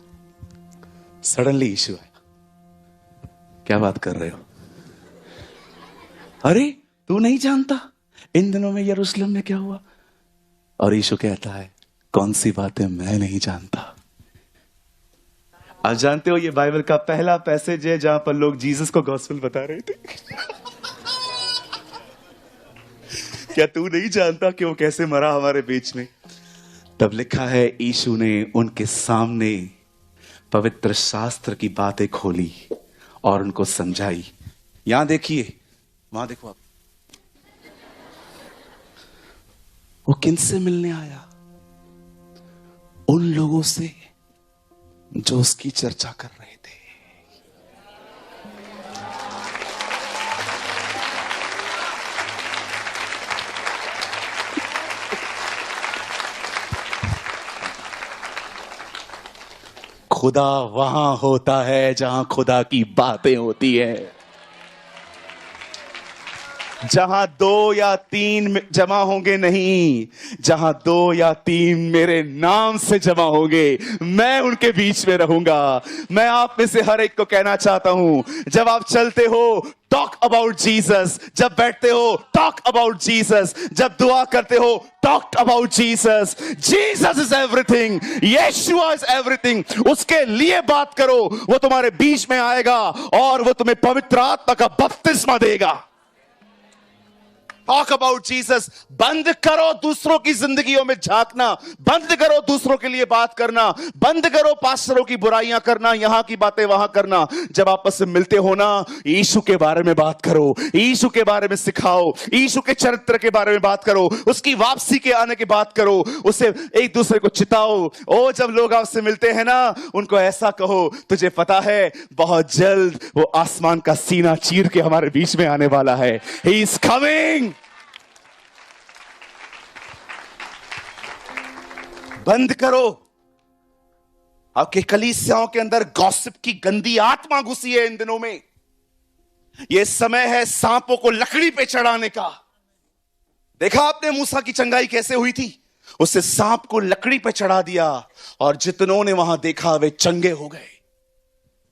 सडनली यीशु आया। क्या बात कर रहे हो? अरे तू नहीं जानता इन दिनों में यरूशलेम में क्या हुआ? और यीशु कहता है, कौन सी बातें मैं नहीं जानता। आप जानते हो ये बाइबल का पहला पैसेज है जहां पर लोग जीसस को गॉस्पेल बता रहे थे। क्या तू नहीं जानता कि वो कैसे मरा हमारे बीच में? तब लिखा है, यीशु ने उनके सामने पवित्र शास्त्र की बातें खोली और उनको समझाई। यहां देखिए, वहां देखो आप, वो किनसे मिलने आया? उन लोगों से जो उसकी चर्चा कर रहे थे। खुदा वहां होता है जहां खुदा की बातें होती है। जहां 2 या 3 जमा होंगे, नहीं, जहां 2 या 3 मेरे नाम से जमा होंगे, मैं उनके बीच में रहूंगा। मैं आप में से हर एक को कहना चाहता हूं, जब आप चलते हो टॉक अबाउट जीसस, जब बैठते हो टॉक अबाउट जीसस, जब दुआ करते हो talk about Jesus. Jesus is everything, Yeshua is everything. उसके लिए बात करो, वो तुम्हारे बीच में आएगा और वो तुम्हें पवित्र आत्मा का बपतिस्मा देगा। Talk about Jesus. बंद करो दूसरों की जिंदगियों में झांकना, बंद करो दूसरों के लिए बात करना, बंद करो पास्टरों की बुराइयां करना, यहां की बातें वहां करना। जब आपस में मिलते हो ना, यीशु के बारे में बात करो, यीशु के बारे में सिखाओ, यीशु के चरित्र के बारे में बात करो, उसकी वापसी के आने की बात करो, उससे एक दूसरे को चिताओ। ओ जब लोग आपसे मिलते हैं ना, उनको ऐसा कहो, तुझे पता है बहुत जल्द वो आसमान का सीना चीर के हमारे बीच में आने वाला है। He is coming. बंद करो। आपके कलीसियाओं के अंदर गॉसिप की गंदी आत्मा घुसी है इन दिनों में। यह समय है सांपों को लकड़ी पे चढ़ाने का। देखा आपने मूसा की चंगाई कैसे हुई थी? उससे सांप को लकड़ी पे चढ़ा दिया और जितनों ने वहां देखा वे चंगे हो गए।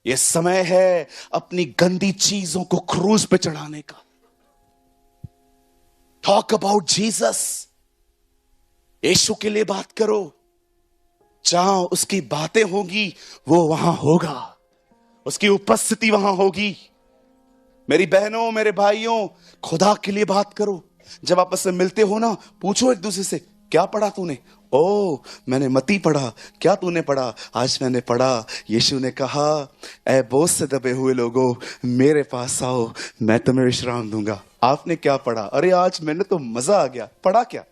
यह समय है अपनी गंदी चीजों को क्रूज पे चढ़ाने का। Talk about Jesus. यीशु के लिए बात करो। जहां उसकी बातें होगी वो वहां होगा, उसकी उपस्थिति वहां होगी। मेरी बहनों, मेरे भाइयों, खुदा के लिए बात करो। जब आपस में मिलते हो ना, पूछो एक दूसरे से, क्या पढ़ा तूने? ओ मैंने मती पढ़ा। क्या तूने पढ़ा? आज मैंने पढ़ा, यीशु ने कहा, ऐ बोझ से दबे हुए लोगों, मेरे पास आओ, मैं तुम्हें विश्राम दूंगा। आपने क्या पढ़ा? अरे आज मैंने तो मजा आ गया। पढ़ा क्या?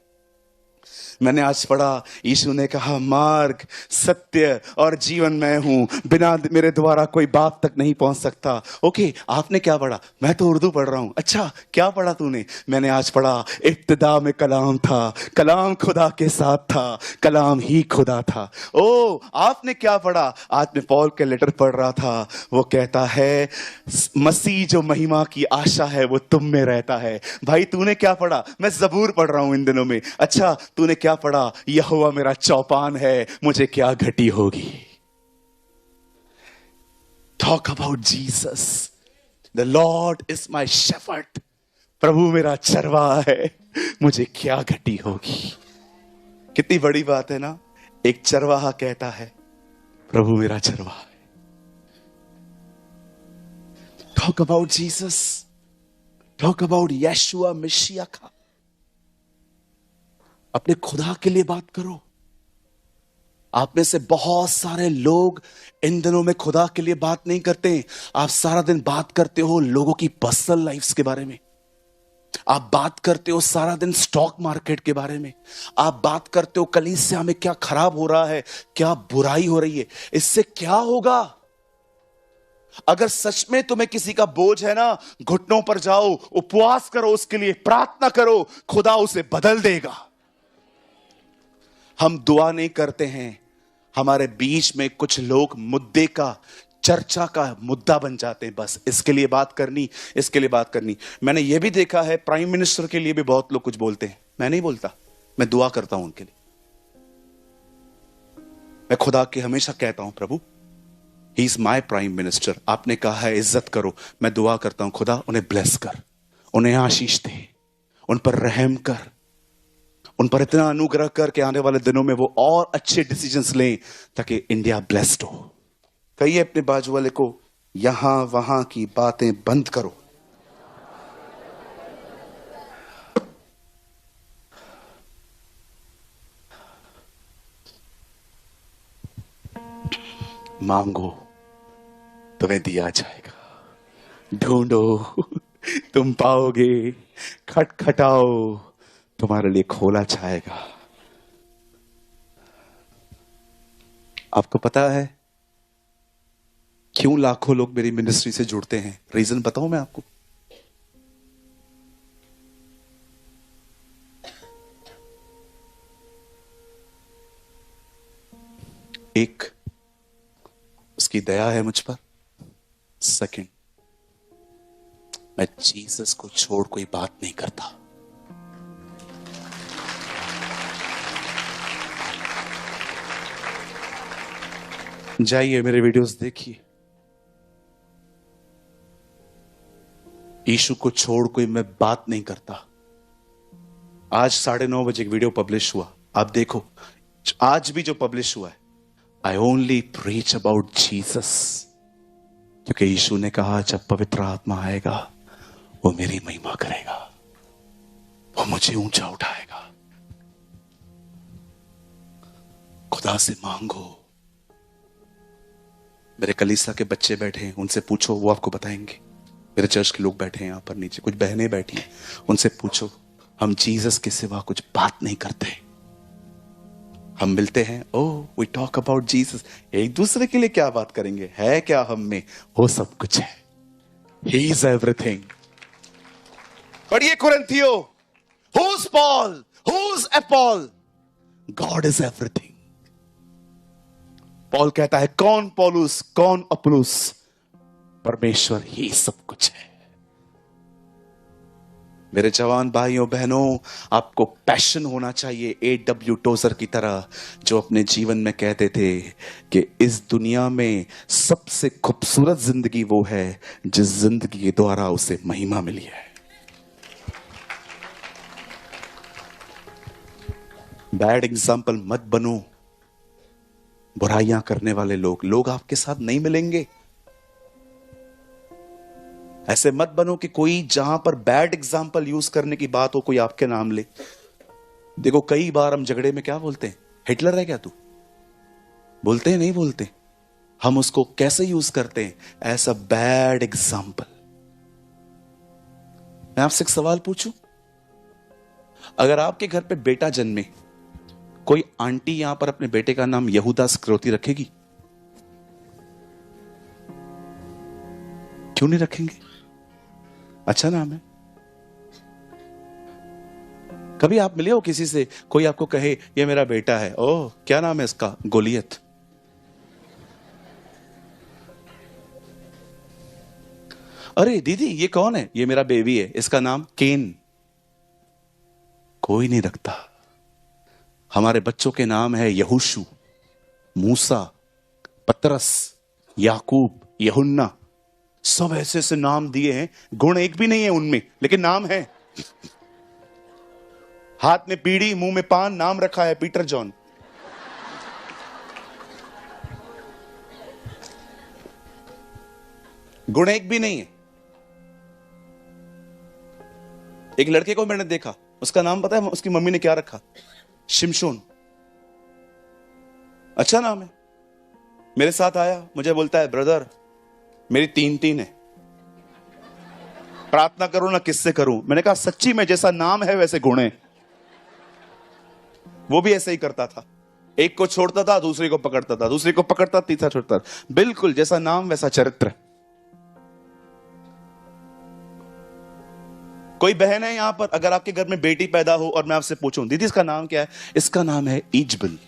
मैंने आज पढ़ा, यीशु ने कहा मार्ग, सत्य और जीवन मैं हूं, बिना मेरे द्वारा कोई बाप तक नहीं पहुंच सकता। ओके, आपने क्या पढ़ा? मैं तो उर्दू पढ़ रहा हूं। अच्छा, क्या पढ़ा तूने? मैंने आज पढ़ा, इब्तिदा में कलाम था, कलाम खुदा के साथ था, कलाम ही खुदा था। ओ, आपने क्या पढ़ा? आज मैं पॉल के लेटर पढ़ रहा था, वो कहता है मसीह जो महिमा की आशा है वो तुम में रहता है। भाई तूने क्या पढ़ा? मैं ज़बूर पढ़ रहा हूं इन दिनों में। अच्छा, तूने क्या पढ़ा? यहोवा मेरा चौपान है, मुझे क्या घटी होगी। Talk about Jesus, the Lord is my shepherd. प्रभु मेरा चरवाहा है, मुझे क्या घटी होगी। कितनी बड़ी बात है ना, एक चरवाहा कहता है प्रभु मेरा चरवाहा है। Talk about Jesus, talk about Yeshua मसीह का। अपने खुदा के लिए बात करो। आप में से बहुत सारे लोग इन दिनों में खुदा के लिए बात नहीं करते। आप सारा दिन बात करते हो लोगों की पर्सनल लाइफ्स के बारे में, आप बात करते हो सारा दिन स्टॉक मार्केट के बारे में, आप बात करते हो कलीसिया में क्या खराब हो रहा है, क्या बुराई हो रही है। इससे क्या होगा? अगर सच में तुम्हें किसी का बोझ है ना, घुटनों पर जाओ, उपवास करो, उसके लिए प्रार्थना करो, खुदा उसे बदल देगा। हम दुआ नहीं करते हैं, हमारे बीच में कुछ लोग मुद्दे का, चर्चा का मुद्दा बन जाते हैं। बस इसके लिए बात करनी, इसके लिए बात करनी। मैंने यह भी देखा है, प्राइम मिनिस्टर के लिए भी बहुत लोग कुछ बोलते हैं। मैं नहीं बोलता, मैं दुआ करता हूं उनके लिए। मैं खुदा के हमेशा कहता हूं प्रभु ही इज माई प्राइम मिनिस्टर, आपने कहा है इज्जत करो। मैं दुआ करता हूं खुदा उन्हें ब्लेस कर, उन्हें आशीष दे, उन पर रहम कर, उन पर इतना अनुग्रह कर के आने वाले दिनों में वो और अच्छे डिसीजंस लें ताकि इंडिया ब्लेस्ड हो। कहिए अपने बाजू वाले को, यहां वहां की बातें बंद करो। मांगो तुम्हें दिया जाएगा, ढूंढो तुम पाओगे, खटखटाओ तुम्हारे लिए खोला जाएगा। आपको पता है क्यों लाखों लोग मेरी मिनिस्ट्री से जुड़ते हैं? रीजन बताऊं मैं आपको? एक, उसकी दया है मुझ पर। सेकंड, मैं जीसस को छोड़ कोई बात नहीं करता। जाइए मेरे वीडियोस देखिए, यीशु को छोड़ कोई मैं बात नहीं करता। आज 9:30 बजे एक वीडियो पब्लिश हुआ, आप देखो। आज भी जो पब्लिश हुआ है, I only preach about Jesus, क्योंकि यीशु ने कहा जब पवित्र आत्मा आएगा वो मेरी महिमा करेगा, वो मुझे ऊंचा उठाएगा। खुदा से मांगो। मेरे कलीसिया के बच्चे बैठे हैं, उनसे पूछो, वो आपको बताएंगे। मेरे चर्च के लोग बैठे हैं यहां पर नीचे, कुछ बहनें बैठी हैं, उनसे पूछो। हम जीसस के सिवा कुछ बात नहीं करते। हम मिलते हैं, oh we talk about Jesus, एक दूसरे के लिए क्या बात करेंगे? है क्या हम में? वो सब कुछ है। He is everything. पढ़िए कुरिन्थियों, who is Paul, who is Apollos? God is everything. Paul कहता है कौन पौलुस, कौन अपुलुस? परमेश्वर ही सब कुछ है। मेरे जवान भाइयों बहनों, आपको पैशन होना चाहिए A.W. टोजर की तरह, जो अपने जीवन में कहते थे कि इस दुनिया में सबसे खूबसूरत जिंदगी वो है जिस जिंदगी के द्वारा उसे महिमा मिली है। बैड एग्जाम्पल मत बनो। बुराइयां करने वाले लोग आपके साथ नहीं मिलेंगे। ऐसे मत बनो कि कोई जहां पर बैड एग्जाम्पल यूज करने की बात हो कोई आपके नाम ले। देखो कई बार हम झगड़े में क्या बोलते हैं? हिटलर है क्या तू? बोलते हैं नहीं बोलते? हम उसको कैसे यूज करते हैं? As a bad example. मैं आपसे एक सवाल पूछूं, अगर आपके घर पे बेटा जन्मे कोई आंटी यहां पर अपने बेटे का नाम यहूदा इस्करियोती रखेगी? क्यों नहीं रखेंगे? अच्छा नाम है। कभी आप मिले हो किसी से, कोई आपको कहे ये मेरा बेटा है, ओह क्या नाम है इसका? गोलियत। अरे दीदी ये कौन है? ये मेरा बेबी है, इसका नाम केन। कोई नहीं रखता। हमारे बच्चों के नाम है यहोशू, मूसा, पतरस, याकूब, यूहन्ना। सब ऐसे ऐसे नाम दिए हैं, गुण एक भी नहीं है उनमें, लेकिन नाम है। हाथ में पीढ़ी, मुंह में पान, नाम रखा है पीटर जॉन। गुण एक भी नहीं है। एक लड़के को मैंने देखा, उसका नाम पता है उसकी मम्मी ने क्या रखा? शिमशोन। अच्छा नाम है। मेरे साथ आया, मुझे बोलता है ब्रदर मेरी 3 है, प्रार्थना करूं ना किससे करूं? मैंने कहा सच्ची में जैसा नाम है वैसे गुण है। वो भी ऐसे ही करता था, एक को छोड़ता था, दूसरे को पकड़ता था, दूसरे को पकड़ता, तीसरा छोड़ता था। बिल्कुल जैसा नाम वैसा चरित्र। कोई बहन है यहां पर, अगर आपके घर में बेटी पैदा हो और मैं आपसे पूछूं दीदी इसका नाम क्या है? इसका नाम है इजबल।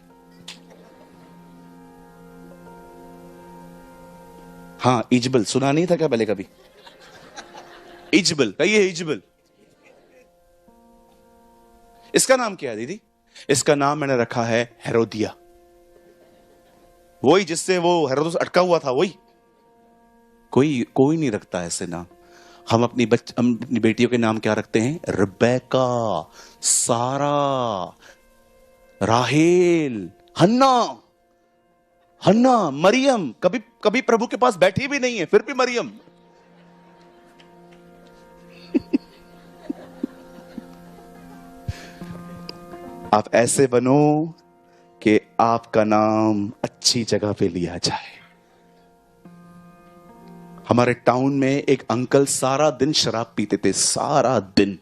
हाँ इजबल, सुना नहीं था क्या पहले कभी? इजबल, कहिए इजबल। इसका नाम क्या है दीदी? इसका नाम मैंने रखा है हेरोदिया। वही जिससे वो हेरोदस अटका हुआ था, वही। कोई नहीं रखता ऐसे नाम। हम अपनी बेटियों के नाम क्या रखते हैं? रिबेका, सारा, राहेल, हन्ना, मरियम। कभी प्रभु के पास बैठी भी नहीं है, फिर भी मरियम। आप ऐसे बनो कि आपका नाम अच्छी जगह पे लिया जाए। हमारे टाउन में एक अंकल सारा दिन शराब पीते थे, सारा दिन।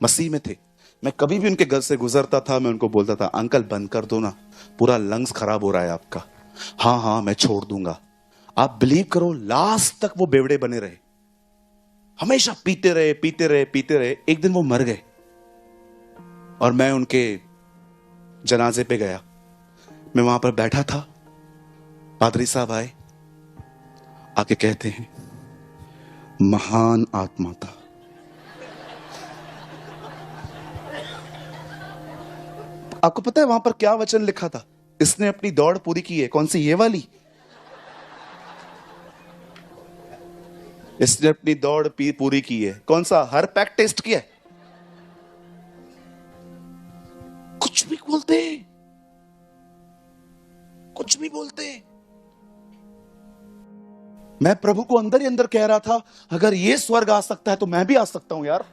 मसीह में थे। मैं कभी भी उनके घर से गुजरता था, मैं उनको बोलता था अंकल बंद कर दो ना, पूरा लंग्स खराब हो रहा है आपका। हाँ मैं छोड़ दूंगा। आप बिलीव करो लास्ट तक वो बेवड़े बने रहे, हमेशा पीते रहे। एक दिन वो मर गए और मैं उनके जनाजे पे गया। मैं वहां पर बैठा था, पादरी साहब आए, आके कहते हैं महान आत्मा था। आपको पता है वहां पर क्या वचन लिखा था? इसने अपनी दौड़ पूरी की है। कौन सी? ये वाली। इसने अपनी दौड़ पूरी की है। कौन सा? हर पैक टेस्ट किया है। कुछ भी बोलते। मैं प्रभु को अंदर ही अंदर कह रहा था अगर ये स्वर्ग आ सकता है तो मैं भी आ सकता हूं यार,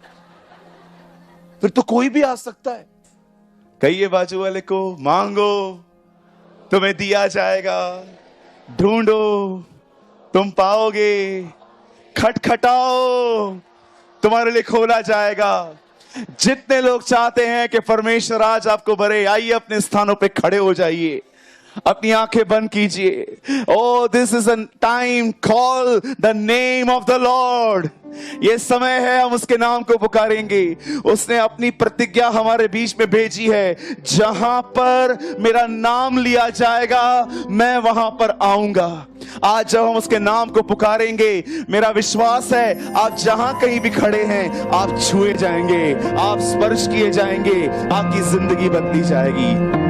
फिर तो कोई भी आ सकता है। कहिए बाजू वाले को, मांगो तुम्हें दिया जाएगा, ढूंढो तुम पाओगे, खटखटाओ तुम्हारे लिए खोला जाएगा। जितने लोग चाहते हैं कि परमेश्वर आज आपको भरे, आइए अपने स्थानों पे खड़े हो जाइए, अपनी आंखें बंद कीजिए। Oh this is a time, call the name of the Lord. ये समय है हम उसके नाम को पुकारेंगे। उसने अपनी प्रतिज्ञा हमारे बीच में भेजी है, जहां पर मेरा नाम लिया जाएगा मैं वहां पर आऊंगा। आज जब हम उसके नाम को पुकारेंगे, मेरा विश्वास है आप जहां कहीं भी खड़े हैं आप छुए जाएंगे, आप स्पर्श किए जाएंगे, आपकी जिंदगी बदली जाएगी।